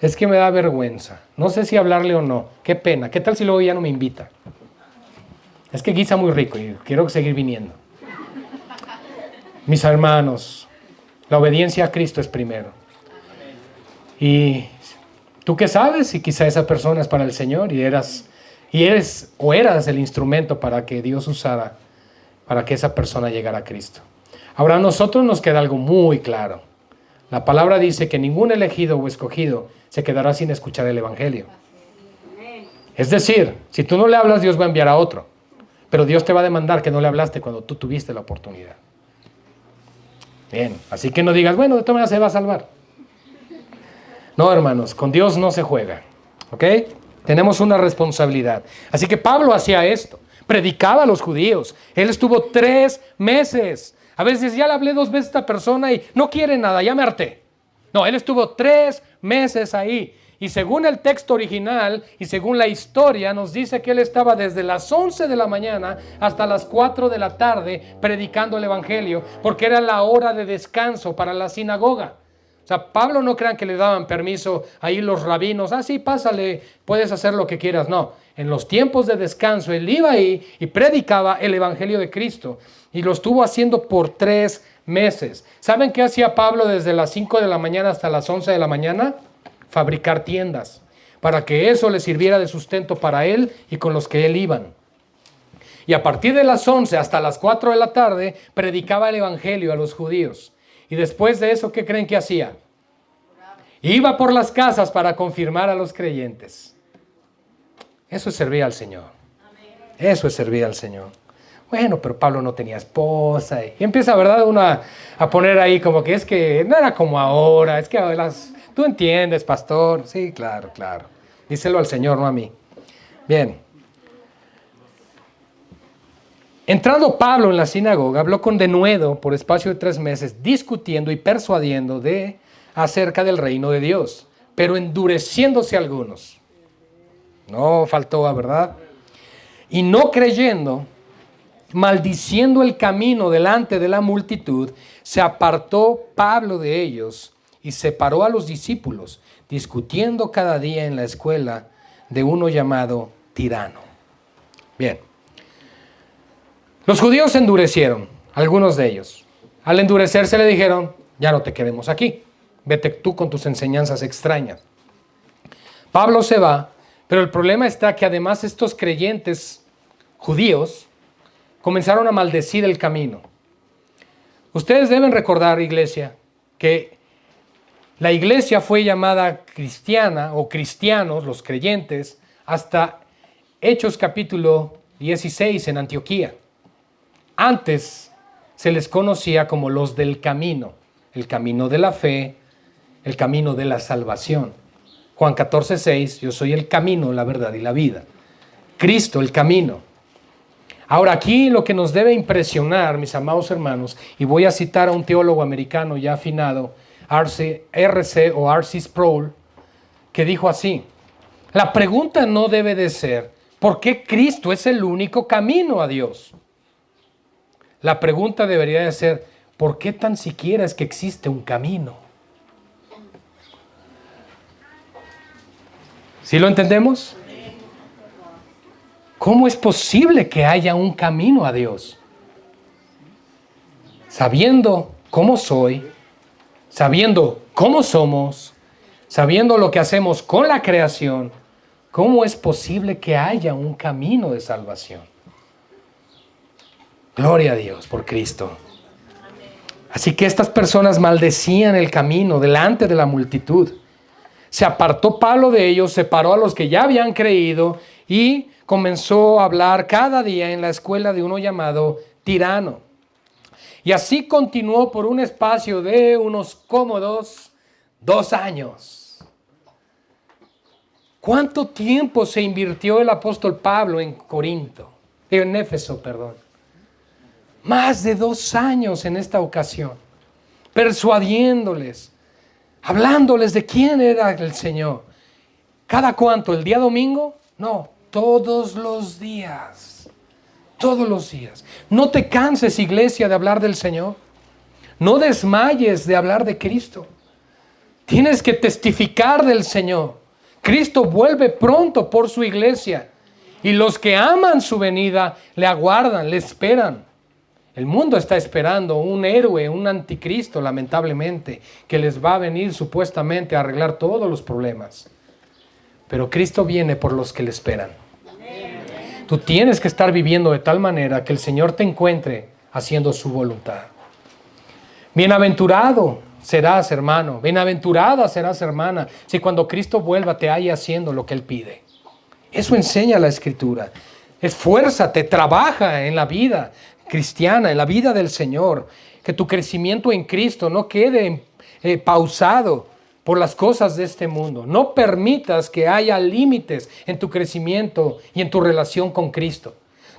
Es que me da vergüenza. No sé si hablarle o no. Qué pena. ¿Qué tal si luego ya no me invita? Es que guisa muy rico y quiero seguir viniendo. Mis hermanos, la obediencia a Cristo es primero. Y tú qué sabes si quizá esa persona es para el Señor y eras el instrumento para que Dios usara para que esa persona llegara a Cristo. Ahora a nosotros nos queda algo muy claro. La palabra dice que ningún elegido o escogido se quedará sin escuchar el evangelio. Es decir, si tú no le hablas, Dios va a enviar a otro. Pero Dios te va a demandar que no le hablaste cuando tú tuviste la oportunidad. Bien, así que no digas, bueno, de todas maneras se va a salvar. No, hermanos, con Dios no se juega. ¿Ok? Tenemos una responsabilidad. Así que Pablo hacía esto. Predicaba a los judíos. Él estuvo 3 meses. A veces ya le hablé 2 veces a esta persona y no quiere nada, ya me harté. No, él estuvo 3 meses ahí. Y según el texto original y según la historia, nos dice que él estaba desde las 11 de la mañana hasta las 4 de la tarde predicando el evangelio, porque era la hora de descanso para la sinagoga. O sea, Pablo no crean que le daban permiso ahí los rabinos. Ah, sí, pásale, puedes hacer lo que quieras. No, en los tiempos de descanso él iba ahí y predicaba el evangelio de Cristo. Y lo estuvo haciendo por 3 meses. ¿Saben qué hacía Pablo desde las 5 de la mañana hasta las 11 de la mañana? Fabricar tiendas, para que eso le sirviera de sustento para él y con los que él iban. Y a partir de las 11 hasta las 4 de la tarde, predicaba el evangelio a los judíos. Y después de eso, ¿qué creen que hacía? Iba por las casas para confirmar a los creyentes. Eso es servir al Señor. Eso es servir al Señor. Bueno, pero Pablo no tenía esposa. Y empieza, ¿verdad?, uno a poner ahí como que es que no era como ahora. Es que tú entiendes, pastor. Sí, claro, claro. Díselo al Señor, no a mí. Bien. Entrando Pablo en la sinagoga, habló con denuedo por espacio de 3 meses, discutiendo y persuadiendo acerca del reino de Dios, pero endureciéndose algunos. No faltó, ¿verdad? Y no creyendo, maldiciendo el camino delante de la multitud, se apartó Pablo de ellos y separó a los discípulos, discutiendo cada día en la escuela de uno llamado Tirano. Bien. Los judíos se endurecieron, algunos de ellos. Al endurecerse le dijeron, ya no te queremos aquí, vete tú con tus enseñanzas extrañas. Pablo se va, pero el problema está que además estos creyentes judíos comenzaron a maldecir el camino. Ustedes deben recordar, iglesia, que la iglesia fue llamada cristiana o cristianos, los creyentes, hasta Hechos capítulo 16 en Antioquía. Antes se les conocía como los del camino, el camino de la fe, el camino de la salvación. Juan 14:6, yo soy el camino, la verdad y la vida. Cristo, el camino. Ahora aquí lo que nos debe impresionar, mis amados hermanos, y voy a citar a un teólogo americano ya afinado, R.C. Sproul, que dijo así: la pregunta no debe de ser ¿por qué Cristo es el único camino a Dios? La pregunta debería de ser ¿por qué tan siquiera es que existe un camino? ¿Sí lo entendemos? ¿Cómo es posible que haya un camino a Dios? Sabiendo cómo soy, sabiendo cómo somos, sabiendo lo que hacemos con la creación, ¿cómo es posible que haya un camino de salvación? Gloria a Dios por Cristo. Así que estas personas maldecían el camino delante de la multitud. Se apartó Pablo de ellos, separó a los que ya habían creído y comenzó a hablar cada día en la escuela de uno llamado Tirano. Y así continuó por un espacio de unos cómodos 2 años. ¿Cuánto tiempo se invirtió el apóstol Pablo en Éfeso, perdón? Más de 2 años en esta ocasión, persuadiéndoles, hablándoles de quién era el Señor. ¿Cada cuánto? ¿El día domingo? No, todos los días. Todos los días. No te canses, iglesia, de hablar del Señor. No desmayes de hablar de Cristo. Tienes que testificar del Señor. Cristo vuelve pronto por su iglesia. Y los que aman su venida le aguardan, le esperan. El mundo está esperando un héroe, un anticristo, lamentablemente, que les va a venir supuestamente a arreglar todos los problemas. Pero Cristo viene por los que le esperan. Tú tienes que estar viviendo de tal manera que el Señor te encuentre haciendo su voluntad. Bienaventurado serás, hermano. Bienaventurada serás, hermana, si cuando Cristo vuelva te haya haciendo lo que Él pide. Eso enseña la Escritura. Esfuérzate, trabaja en la vida cristiana, en la vida del Señor. Que tu crecimiento en Cristo no quede pausado por las cosas de este mundo. No permitas que haya límites en tu crecimiento y en tu relación con Cristo.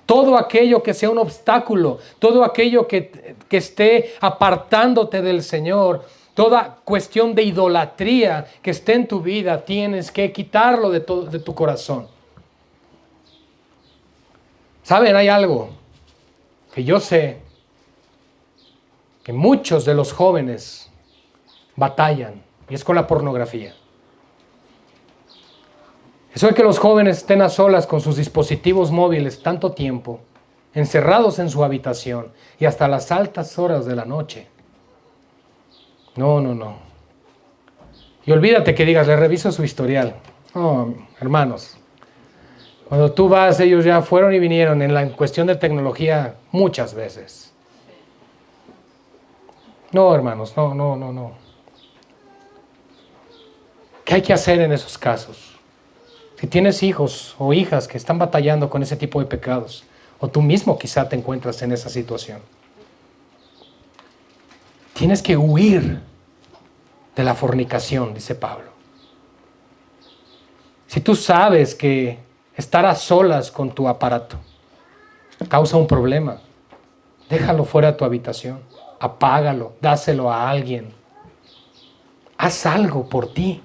Todo aquello que sea un obstáculo, todo aquello que esté apartándote del Señor, toda cuestión de idolatría que esté en tu vida, tienes que quitarlo de tu corazón. ¿Saben? Hay algo que yo sé que muchos de los jóvenes batallan, y es con la pornografía. Eso de que los jóvenes estén a solas con sus dispositivos móviles tanto tiempo, encerrados en su habitación y hasta las altas horas de la noche. No. Y olvídate que digas, le reviso su historial. No, hermanos. Cuando tú vas, ellos ya fueron y vinieron en la cuestión de tecnología muchas veces. No, hermanos, no. ¿Qué hay que hacer en esos casos? Si tienes hijos o hijas que están batallando con ese tipo de pecados, o tú mismo quizá te encuentras en esa situación, tienes que huir de la fornicación, dice Pablo. Si tú sabes que estar a solas con tu aparato causa un problema, déjalo fuera de tu habitación, apágalo, dáselo a alguien. Haz algo por ti.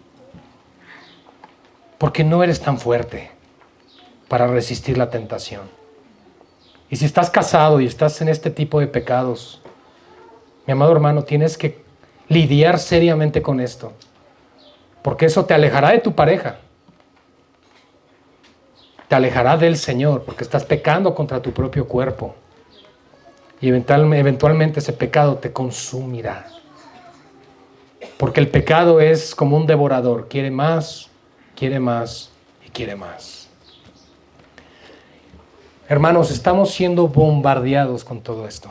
Porque no eres tan fuerte para resistir la tentación. Y si estás casado y estás en este tipo de pecados, mi amado hermano, tienes que lidiar seriamente con esto. Porque eso te alejará de tu pareja. Te alejará del Señor, porque estás pecando contra tu propio cuerpo. Y eventualmente ese pecado te consumirá. Porque el pecado es como un devorador, quiere más y quiere más. Hermanos, estamos siendo bombardeados con todo esto.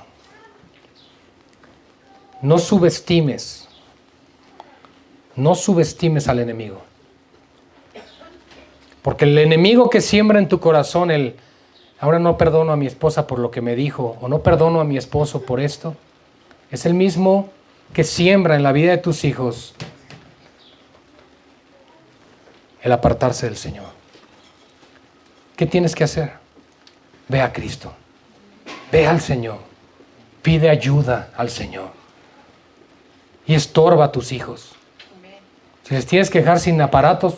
No subestimes al enemigo. Porque el enemigo que siembra en tu corazón ahora no perdono a mi esposa por lo que me dijo, o no perdono a mi esposo por esto, es el mismo que siembra en la vida de tus hijos el apartarse del Señor. ¿Qué tienes que hacer? Ve a Cristo. Ve al Señor. Pide ayuda al Señor. Y estorba a tus hijos. Si les tienes que dejar sin aparatos,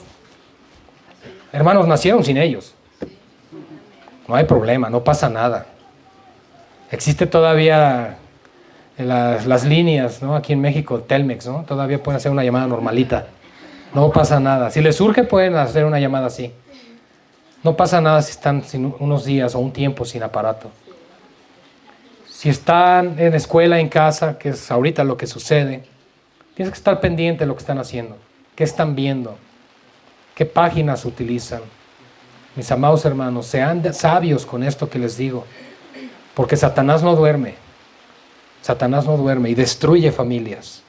hermanos, nacieron sin ellos. No hay problema, no pasa nada. Existe todavía las líneas, ¿no? Aquí en México, Telmex, ¿no? Todavía pueden hacer una llamada normalita. No pasa nada. Si les surge, pueden hacer una llamada así. No pasa nada si están unos días o un tiempo sin aparato. Si están en escuela, en casa, que es ahorita lo que sucede, Tienes que estar pendiente de lo que están haciendo, qué están viendo, qué páginas utilizan. Mis amados hermanos, sean sabios con esto que les digo, porque Satanás no duerme. Satanás no duerme y destruye familias.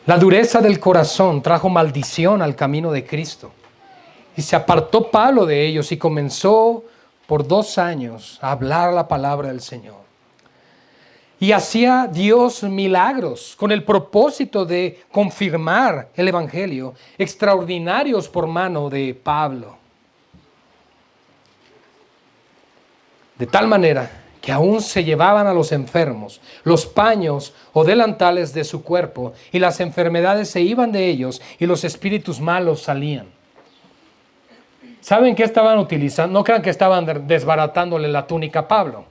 La dureza del corazón trajo maldición al camino de Cristo. Y se apartó Pablo de ellos y comenzó por 2 años a hablar la palabra del Señor. Y hacía Dios milagros con el propósito de confirmar el evangelio, extraordinarios por mano de Pablo. De tal manera que aún se llevaban a los enfermos los paños o delantales de su cuerpo, y las enfermedades se iban de ellos y los espíritus malos salían. ¿Saben qué estaban utilizando? No crean que estaban desbaratándole la túnica a Pablo.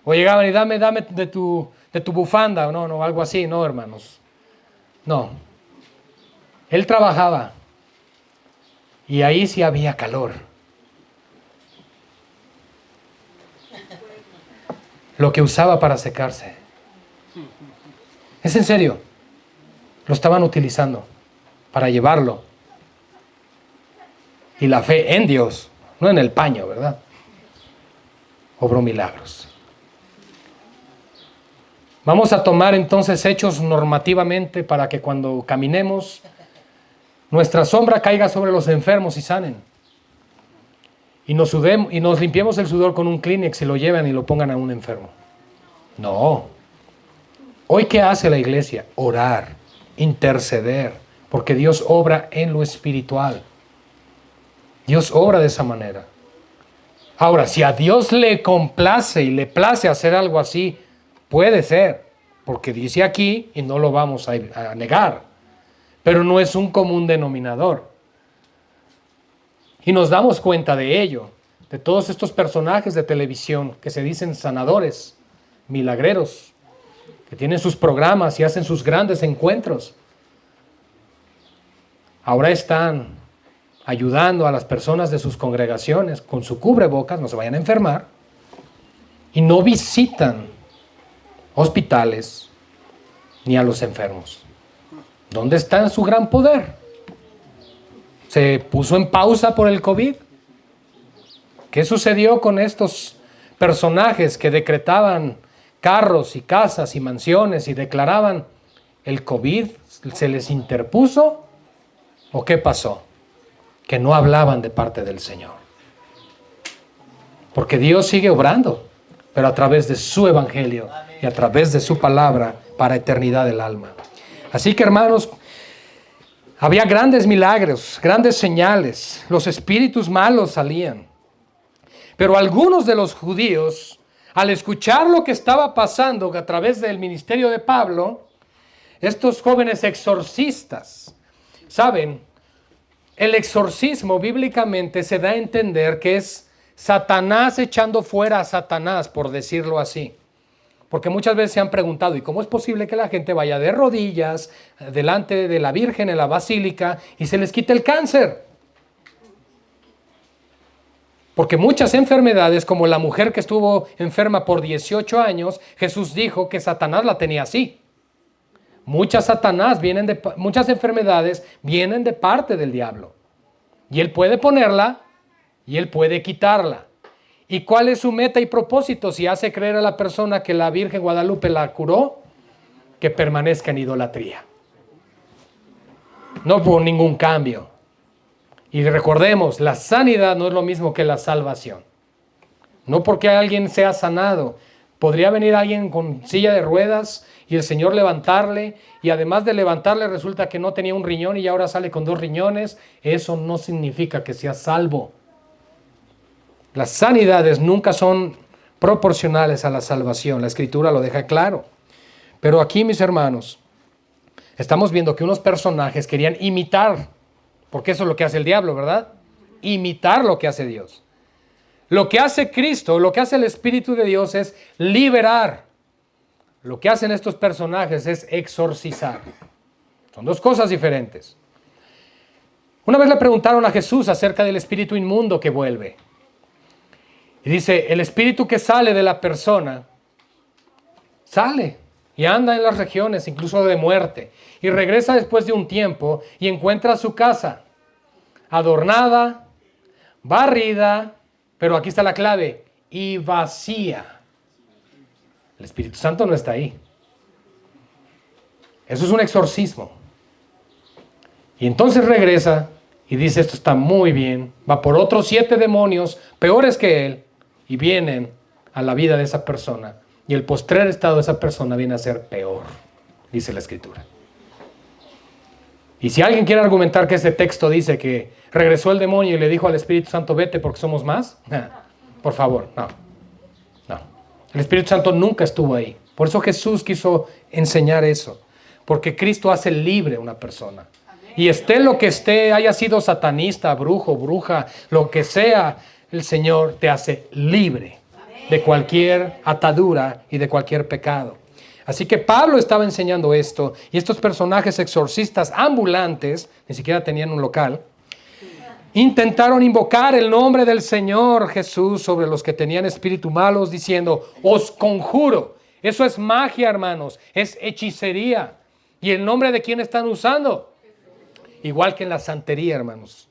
O llegaban y dame de tu bufanda, no, algo así, no, hermanos. No. Él trabajaba y ahí sí había calor. Lo que usaba para secarse. Es en serio. Lo estaban utilizando para llevarlo. Y la fe en Dios, no en el paño, ¿verdad? Obró milagros. Vamos a tomar entonces Hechos normativamente para que cuando caminemos, nuestra sombra caiga sobre los enfermos y sanen. Y nos limpiemos el sudor con un Kleenex y lo lleven y lo pongan a un enfermo. No. Hoy, ¿qué hace la iglesia? Orar, interceder, porque Dios obra en lo espiritual. Dios obra de esa manera. Ahora, si a Dios le complace y le place hacer algo así, puede ser, porque dice aquí, y no lo vamos a negar, pero no es un común denominador. Y nos damos cuenta de ello, de todos estos personajes de televisión que se dicen sanadores, milagreros, que tienen sus programas y hacen sus grandes encuentros. Ahora están ayudando a las personas de sus congregaciones con su cubrebocas, no se vayan a enfermar, y no visitan hospitales ni a los enfermos. ¿Dónde está su gran poder? ¿Se puso en pausa por el COVID? ¿Qué sucedió con estos personajes que decretaban carros y casas y mansiones y declaraban el COVID? ¿Se les interpuso? ¿O qué pasó? Que no hablaban de parte del Señor. Porque Dios sigue obrando, pero a través de su evangelio y a través de su palabra para eternidad del alma. Así que, hermanos, había grandes milagros, grandes señales. Los espíritus malos salían. Pero algunos de los judíos, al escuchar lo que estaba pasando a través del ministerio de Pablo, estos jóvenes exorcistas, ¿saben? El exorcismo bíblicamente se da a entender que es Satanás echando fuera a Satanás, por decirlo así. Porque muchas veces se han preguntado, ¿y cómo es posible que la gente vaya de rodillas delante de la Virgen en la basílica y se les quite el cáncer? Porque muchas enfermedades, como la mujer que estuvo enferma por 18 años, Jesús dijo que Satanás la tenía así. Muchas enfermedades vienen de parte del diablo. Y él puede ponerla y él puede quitarla. ¿Y cuál es su meta y propósito? Si hace creer a la persona que la Virgen Guadalupe la curó, que permanezca en idolatría. No hubo ningún cambio. Y recordemos, la sanidad no es lo mismo que la salvación. No porque alguien sea sanado. Podría venir alguien con silla de ruedas y el Señor levantarle, y además de levantarle resulta que no tenía un riñón y ahora sale con 2 riñones. Eso no significa que sea salvo. Las sanidades nunca son proporcionales a la salvación. La Escritura lo deja claro. Pero aquí, mis hermanos, estamos viendo que unos personajes querían imitar, porque eso es lo que hace el diablo, ¿verdad? Imitar lo que hace Dios. Lo que hace Cristo, lo que hace el Espíritu de Dios es liberar. Lo que hacen estos personajes es exorcizar. Son 2 cosas diferentes. Una vez le preguntaron a Jesús acerca del espíritu inmundo que vuelve. Y dice, el espíritu que sale de la persona, sale y anda en las regiones incluso de muerte. Y regresa después de un tiempo y encuentra su casa adornada, barrida, pero aquí está la clave, y vacía. El Espíritu Santo no está ahí. Eso es un exorcismo. Y entonces regresa y dice, esto está muy bien. Va por otros 7 demonios peores que él y vienen a la vida de esa persona. Y el postrer estado de esa persona viene a ser peor, dice la Escritura. Y si alguien quiere argumentar que ese texto dice que regresó el demonio y le dijo al Espíritu Santo, vete porque somos más, por favor, no. El Espíritu Santo nunca estuvo ahí. Por eso Jesús quiso enseñar eso. Porque Cristo hace libre a una persona. Y esté lo que esté, haya sido satanista, brujo, bruja, lo que sea, el Señor te hace libre de cualquier atadura y de cualquier pecado. Así que Pablo estaba enseñando esto, y estos personajes exorcistas ambulantes, ni siquiera tenían un local, intentaron invocar el nombre del Señor Jesús sobre los que tenían espíritu malos, diciendo, os conjuro. Eso es magia, hermanos, es hechicería. ¿Y el nombre de quién están usando? Igual que en la santería, hermanos.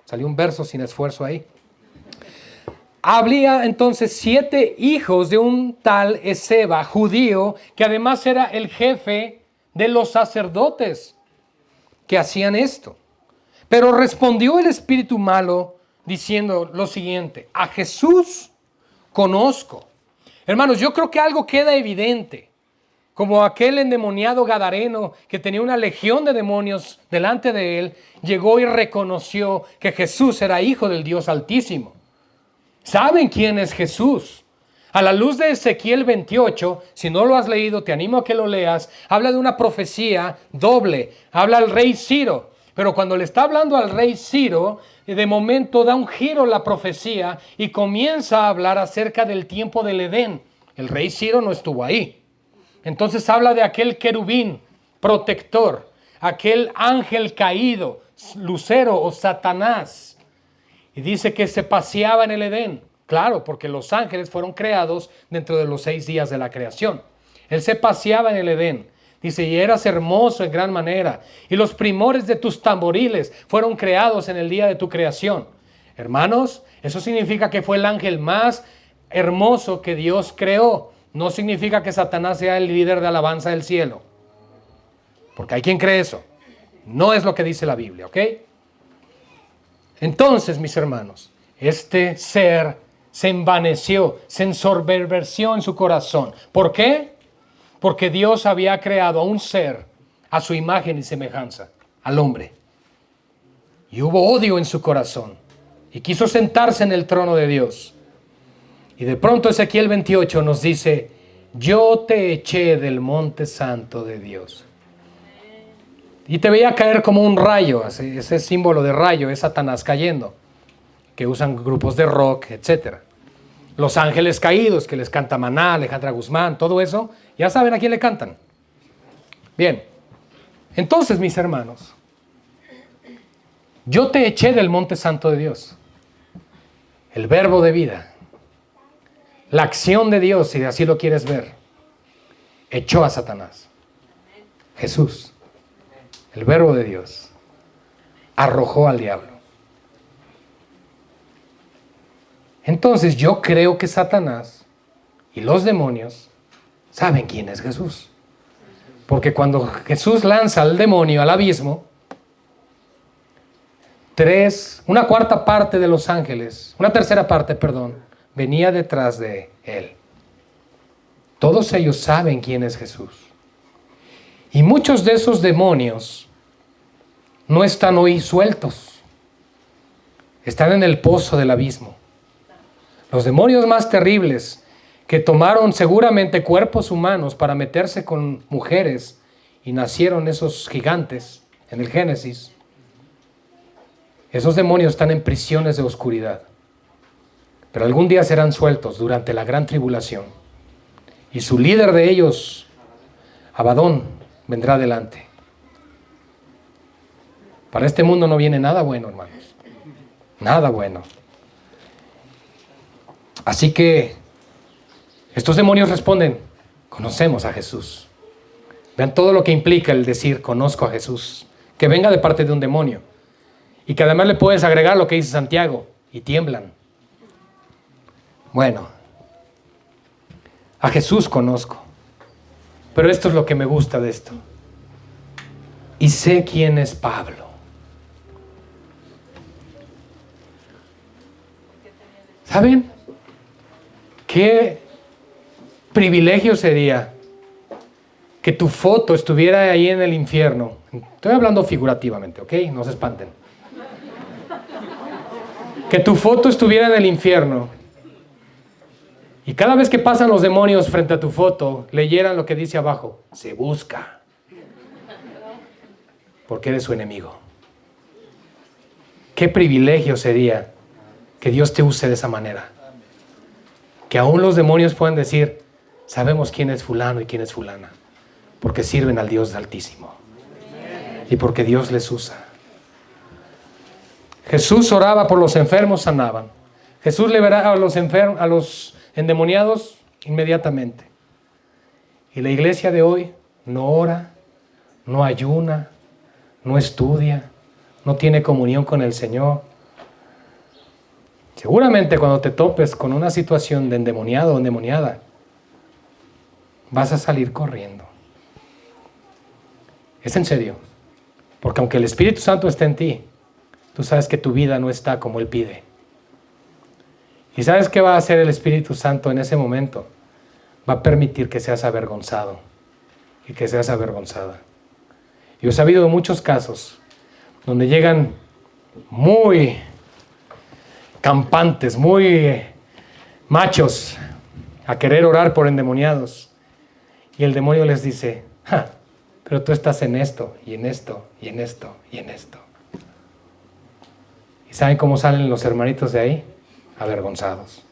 Salió un verso sin esfuerzo ahí. Había entonces 7 hijos de un tal Esceva, judío, que además era el jefe de los sacerdotes que hacían esto. Pero respondió el espíritu malo diciendo lo siguiente, a Jesús conozco. Hermanos, yo creo que algo queda evidente. Como aquel endemoniado gadareno que tenía una legión de demonios delante de él, llegó y reconoció que Jesús era hijo del Dios Altísimo. ¿Saben quién es Jesús? A la luz de Ezequiel 28, si no lo has leído, te animo a que lo leas, habla de una profecía doble, habla al rey Ciro, pero cuando le está hablando al rey Ciro, de momento da un giro la profecía y comienza a hablar acerca del tiempo del Edén. El rey Ciro no estuvo ahí. Entonces habla de aquel querubín protector, aquel ángel caído, Lucero o Satanás. Y dice que se paseaba en el Edén. Claro, porque los ángeles fueron creados dentro de los 6 días de la creación. Él se paseaba en el Edén. Dice, y eras hermoso en gran manera. Y los primores de tus tamboriles fueron creados en el día de tu creación. Hermanos, eso significa que fue el ángel más hermoso que Dios creó. No significa que Satanás sea el líder de alabanza del cielo. Porque hay quien cree eso. No es lo que dice la Biblia, ¿ok? Entonces, mis hermanos, este ser se envaneció, se ensoberbeció en su corazón. ¿Por qué? Porque Dios había creado a un ser a su imagen y semejanza, al hombre. Y hubo odio en su corazón. Y quiso sentarse en el trono de Dios. Y de pronto Ezequiel 28 nos dice, yo te eché del monte santo de Dios. Y te veía caer como un rayo, ese símbolo de rayo es Satanás cayendo, que usan grupos de rock, etc. Los ángeles caídos, que les canta Maná, Alejandra Guzmán, todo eso, ya saben a quién le cantan. Bien, entonces mis hermanos, yo te eché del monte santo de Dios, el verbo de vida, la acción de Dios, si así lo quieres ver, echó a Satanás. Jesús, el verbo de Dios, arrojó al diablo. Entonces yo creo que Satanás y los demonios saben quién es Jesús. Porque cuando Jesús lanza al demonio al abismo, una cuarta parte de los ángeles, una tercera parte, perdón, venía detrás de él. Todos ellos saben quién es Jesús. Y muchos de esos demonios no están hoy sueltos. Están en el pozo del abismo. Los demonios más terribles que tomaron seguramente cuerpos humanos para meterse con mujeres y nacieron esos gigantes en el Génesis. Esos demonios están en prisiones de oscuridad. Pero algún día serán sueltos durante la gran tribulación. Y su líder de ellos, Abadón, vendrá adelante. Para este mundo no viene nada bueno, hermanos. Nada bueno. Así que estos demonios responden, conocemos a Jesús. Vean todo lo que implica el decir conozco a Jesús, que venga de parte de un demonio. Y que además le puedes agregar lo que dice Santiago, y tiemblan. Bueno, a Jesús conozco, pero esto es lo que me gusta de esto. Y sé quién es Pablo. ¿Saben? ¿Qué privilegio sería que tu foto estuviera ahí en el infierno? Estoy hablando figurativamente, ¿ok? No se espanten. Que tu foto estuviera en el infierno y cada vez que pasan los demonios frente a tu foto, leyeran lo que dice abajo: se busca, porque eres su enemigo. Qué privilegio sería que Dios te use de esa manera. Que aún los demonios puedan decir: sabemos quién es fulano y quién es fulana, porque sirven al Dios Altísimo y porque Dios les usa. Jesús oraba por los enfermos, sanaban. Jesús liberaba a los enfermos, a los endemoniados inmediatamente. Y la iglesia de hoy no ora, no ayuna, no estudia, no tiene comunión con el Señor. Seguramente cuando te topes con una situación de endemoniado o endemoniada, vas a salir corriendo. Es en serio. Porque aunque el Espíritu Santo esté en ti, tú sabes que tu vida no está como Él pide. ¿Y sabes qué va a hacer el Espíritu Santo en ese momento? Va a permitir que seas avergonzado y que seas avergonzada. Yo he sabido de muchos casos donde llegan muy campantes, muy machos a querer orar por endemoniados. Y el demonio les dice: pero tú estás en esto, y en esto, y en esto, y en esto. ¿Y saben cómo salen los hermanitos de ahí? Avergonzados.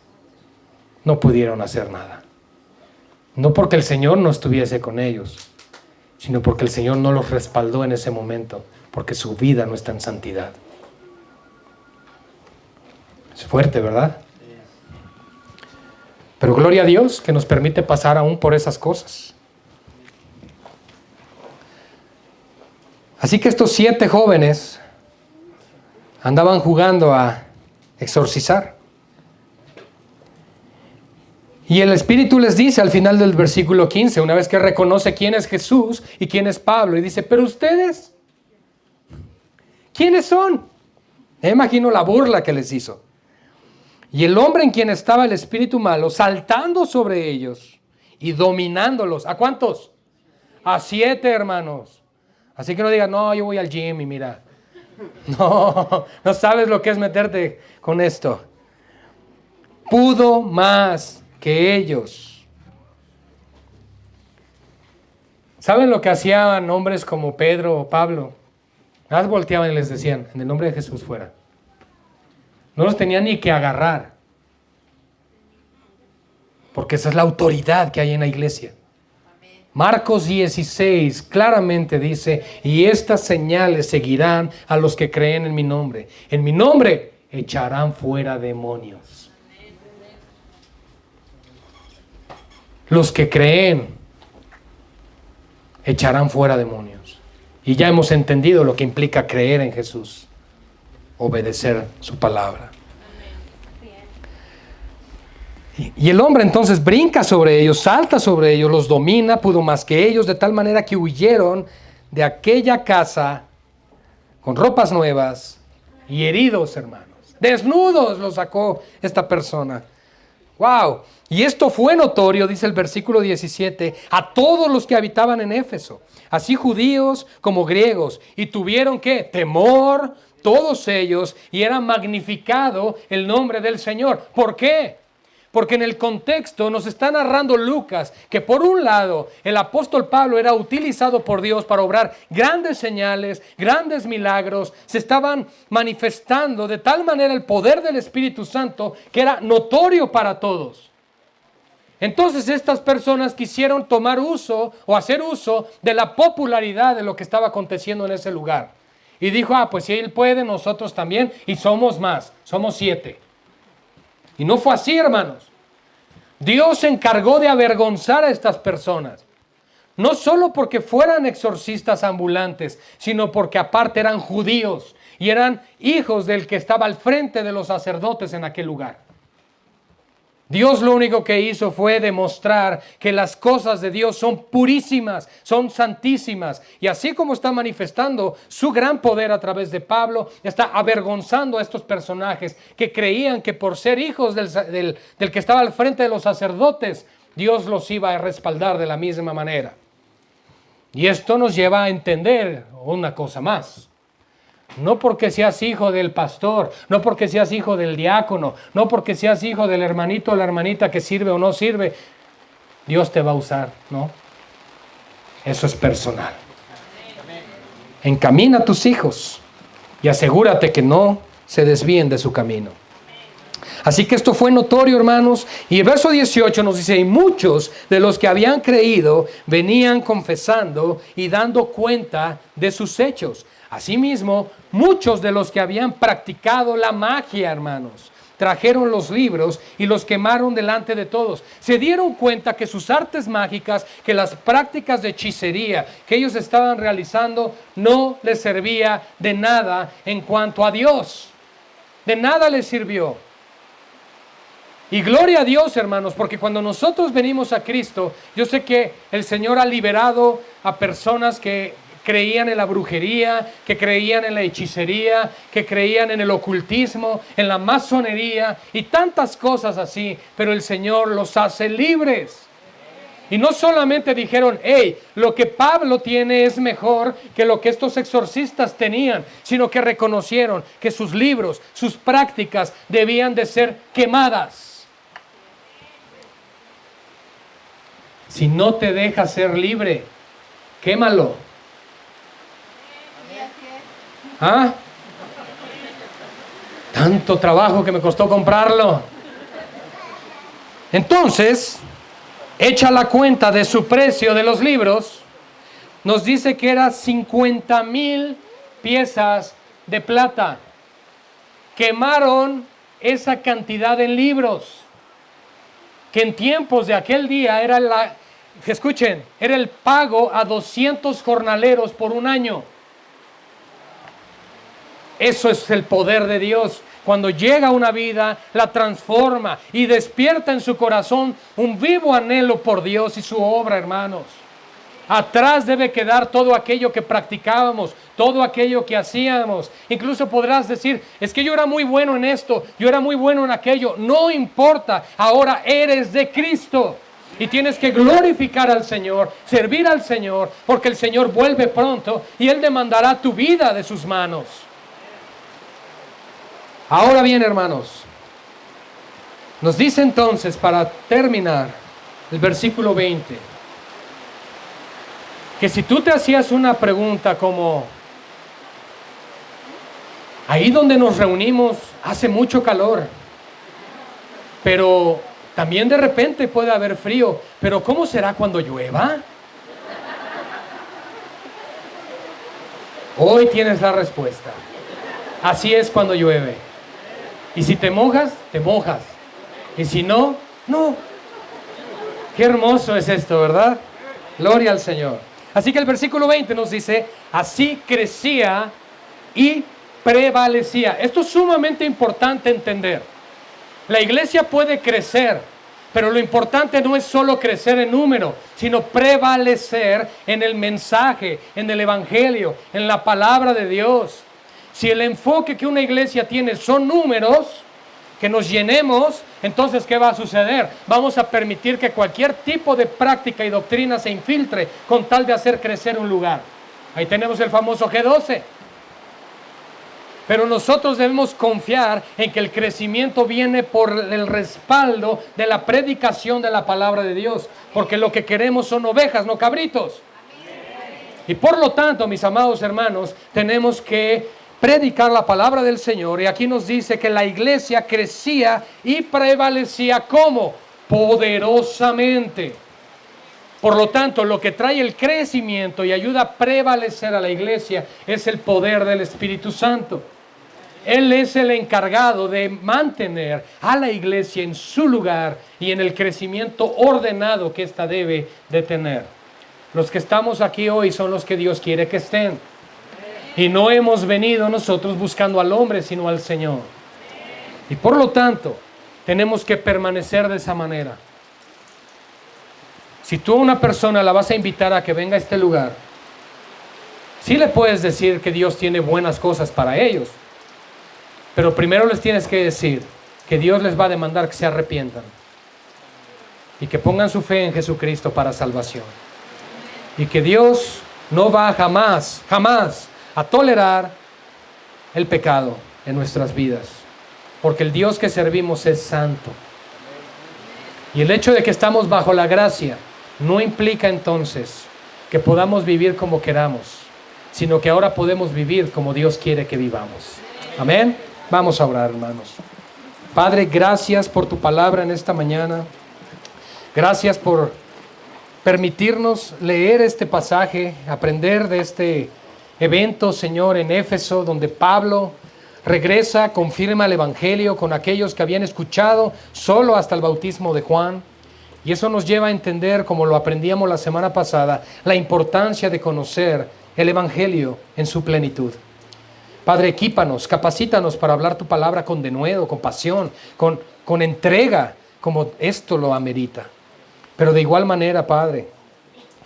No pudieron hacer nada. No porque el Señor no estuviese con ellos, sino porque el Señor no los respaldó en ese momento, porque su vida no está en santidad. Es fuerte, ¿verdad? Pero gloria a Dios que nos permite pasar aún por esas cosas. Así que estos 7 jóvenes andaban jugando a exorcizar. Y el Espíritu les dice al final del versículo 15, una vez que reconoce quién es Jesús y quién es Pablo, y dice: pero ustedes, ¿quiénes son? Me imagino la burla que les hizo. Y el hombre en quien estaba el espíritu malo, saltando sobre ellos y dominándolos. ¿A cuántos? A 7, hermanos. Así que no digan: no, yo voy al gym y mira. No, no sabes lo que es meterte con esto. Pudo más que ellos. ¿Saben lo que hacían hombres como Pedro o Pablo? Nada más volteaban y les decían: en el nombre de Jesús, fuera. No los tenían ni que agarrar. Porque esa es la autoridad que hay en la iglesia. Marcos 16 claramente dice: y estas señales seguirán a los que creen en mi nombre. En mi nombre echarán fuera demonios. Los que creen echarán fuera demonios. Y ya hemos entendido lo que implica creer en Jesús. Obedecer su palabra. Y el hombre entonces brinca sobre ellos, salta sobre ellos, los domina, pudo más que ellos, de tal manera que huyeron de aquella casa con ropas nuevas y heridos, hermanos. Desnudos los sacó esta persona. ¡Wow! Y esto fue notorio, dice el versículo 17, a todos los que habitaban en Éfeso, así judíos como griegos, y tuvieron ¿qué? Temor todos ellos, y era magnificado el nombre del Señor. ¿Por qué? Porque en el contexto nos está narrando Lucas que por un lado el apóstol Pablo era utilizado por Dios para obrar grandes señales, grandes milagros, se estaban manifestando de tal manera el poder del Espíritu Santo que era notorio para todos. Entonces estas personas quisieron tomar uso o hacer uso de la popularidad de lo que estaba aconteciendo en ese lugar. Y dijo: pues si él puede, nosotros también, y somos más, somos 7. Y no fue así, hermanos. Dios se encargó de avergonzar a estas personas. no solo porque fueran exorcistas ambulantes, sino porque aparte eran judíos y eran hijos del que estaba al frente de los sacerdotes en aquel lugar. Dios lo único que hizo fue demostrar que las cosas de Dios son purísimas, son santísimas. Y así como está manifestando su gran poder a través de Pablo, está avergonzando a estos personajes que creían que por ser hijos del que estaba al frente de los sacerdotes, Dios los iba a respaldar de la misma manera. Y esto nos lleva a entender una cosa más. No porque seas hijo del pastor, no porque seas hijo del diácono, no porque seas hijo del hermanito o la hermanita que sirve o no sirve, Dios te va a usar, ¿no? Eso es personal. Encamina a tus hijos y asegúrate que no se desvíen de su camino. Así que esto fue notorio, hermanos. Y el verso 18 nos dice, y muchos de los que habían creído venían confesando y dando cuenta de sus hechos. Asimismo, muchos de los que habían practicado la magia, hermanos, trajeron los libros y los quemaron delante de todos. Se dieron cuenta que sus artes mágicas, que las prácticas de hechicería que ellos estaban realizando no les servía de nada en cuanto a Dios. De nada les sirvió. Y gloria a Dios, hermanos, porque cuando nosotros venimos a Cristo, yo sé que el Señor ha liberado a personas que creían en la brujería, que creían en la hechicería, que creían en el ocultismo, en la masonería y tantas cosas así, pero el Señor los hace libres. Y no solamente dijeron, hey, lo que Pablo tiene es mejor que lo que estos exorcistas tenían, sino que reconocieron que sus libros, sus prácticas debían de ser quemadas. Si no te deja ser libre, quémalo. ¿Ah? Tanto trabajo que me costó comprarlo. Entonces, hecha la cuenta de su precio de los libros, nos dice que era 50,000 piezas de plata. Quemaron esa cantidad en libros, que en tiempos de aquel día era era el pago a 200 jornaleros por un año. Eso es el poder de Dios. Cuando llega una vida, la transforma y despierta en su corazón un vivo anhelo por Dios y su obra, hermanos. Atrás debe quedar todo aquello que practicábamos, todo aquello que hacíamos. Incluso podrás decir, es que yo era muy bueno en esto, yo era muy bueno en aquello. No importa, ahora eres de Cristo. Y tienes que glorificar al Señor, servir al Señor, porque el Señor vuelve pronto y Él demandará tu vida de sus manos. Ahora bien, hermanos, nos dice entonces, para terminar, el versículo 20, que si tú te hacías una pregunta como, ahí donde nos reunimos hace mucho calor, pero también de repente puede haber frío, pero ¿cómo será cuando llueva? Hoy tienes la respuesta. Así es cuando llueve. Y si te mojas, te mojas. Y si no, no. Qué hermoso es esto, ¿verdad? Gloria al Señor. Así que el versículo 20 nos dice, así crecía y prevalecía. Esto es sumamente importante entender. La iglesia puede crecer, pero lo importante no es solo crecer en número, sino prevalecer en el mensaje, en el evangelio, en la palabra de Dios. Si el enfoque que una iglesia tiene son números, que nos llenemos, entonces ¿qué va a suceder? Vamos a permitir que cualquier tipo de práctica y doctrina se infiltre con tal de hacer crecer un lugar. Ahí tenemos el famoso G12. Pero nosotros debemos confiar en que el crecimiento viene por el respaldo de la predicación de la palabra de Dios, porque lo que queremos son ovejas, no cabritos. Y por lo tanto, mis amados hermanos, tenemos que predicar la palabra del Señor. Y aquí nos dice que la iglesia crecía y prevalecía ¿cómo? Poderosamente. Por lo tanto, lo que trae el crecimiento y ayuda a prevalecer a la iglesia es el poder del Espíritu Santo. Él es el encargado de mantener a la iglesia en su lugar y en el crecimiento ordenado que ésta debe de tener. Los que estamos aquí hoy son los que Dios quiere que estén. Y no hemos venido nosotros buscando al hombre, sino al Señor. Y por lo tanto, tenemos que permanecer de esa manera. Si tú a una persona la vas a invitar a que venga a este lugar, sí le puedes decir que Dios tiene buenas cosas para ellos. Pero primero les tienes que decir que Dios les va a demandar que se arrepientan. Y que pongan su fe en Jesucristo para salvación. Y que Dios no va jamás, jamás a tolerar el pecado en nuestras vidas. Porque el Dios que servimos es santo. Y el hecho de que estamos bajo la gracia no implica entonces que podamos vivir como queramos, sino que ahora podemos vivir como Dios quiere que vivamos. Amén. Vamos a orar, hermanos. Padre, gracias por tu palabra en esta mañana. Gracias por permitirnos leer este pasaje, aprender de este evento, Señor, en Éfeso, donde Pablo regresa, confirma el Evangelio con aquellos que habían escuchado solo hasta el bautismo de Juan. Y eso nos lleva a entender, como lo aprendíamos la semana pasada, la importancia de conocer el Evangelio en su plenitud. Padre, equípanos, capacítanos para hablar tu palabra con denuedo, con pasión, con entrega, como esto lo amerita. Pero de igual manera, Padre,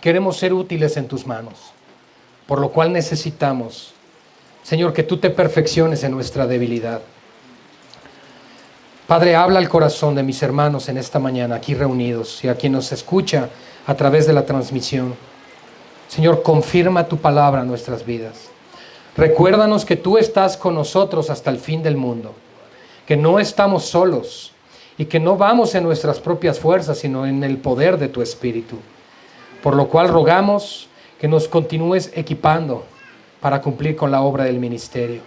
queremos ser útiles en tus manos, por lo cual necesitamos, Señor, que tú te perfecciones en nuestra debilidad. Padre, habla al corazón de mis hermanos en esta mañana, aquí reunidos, y a quien nos escucha a través de la transmisión. Señor, confirma tu palabra en nuestras vidas. Recuérdanos que tú estás con nosotros hasta el fin del mundo, que no estamos solos y que no vamos en nuestras propias fuerzas, sino en el poder de tu Espíritu. Por lo cual rogamos que nos continúes equipando para cumplir con la obra del ministerio.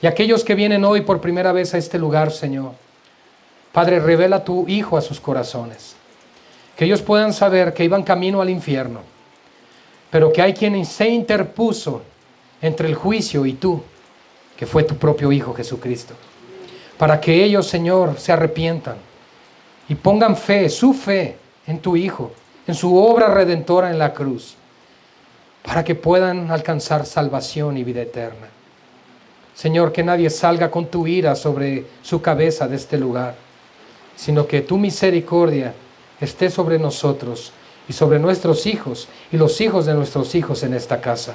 Y aquellos que vienen hoy por primera vez a este lugar, Señor, Padre, revela tu Hijo a sus corazones. Que ellos puedan saber que iban camino al infierno, pero que hay quien se interpuso entre el juicio y tú, que fue tu propio Hijo Jesucristo. Para que ellos, Señor, se arrepientan y pongan su fe en tu Hijo, en su obra redentora en la cruz, para que puedan alcanzar salvación y vida eterna. Señor, que nadie salga con tu ira sobre su cabeza de este lugar, sino que tu misericordia esté sobre nosotros y sobre nuestros hijos y los hijos de nuestros hijos en esta casa.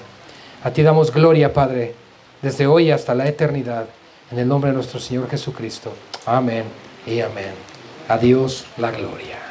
A ti damos gloria, Padre, desde hoy hasta la eternidad, en el nombre de nuestro Señor Jesucristo. Amén y amén. A Dios la gloria.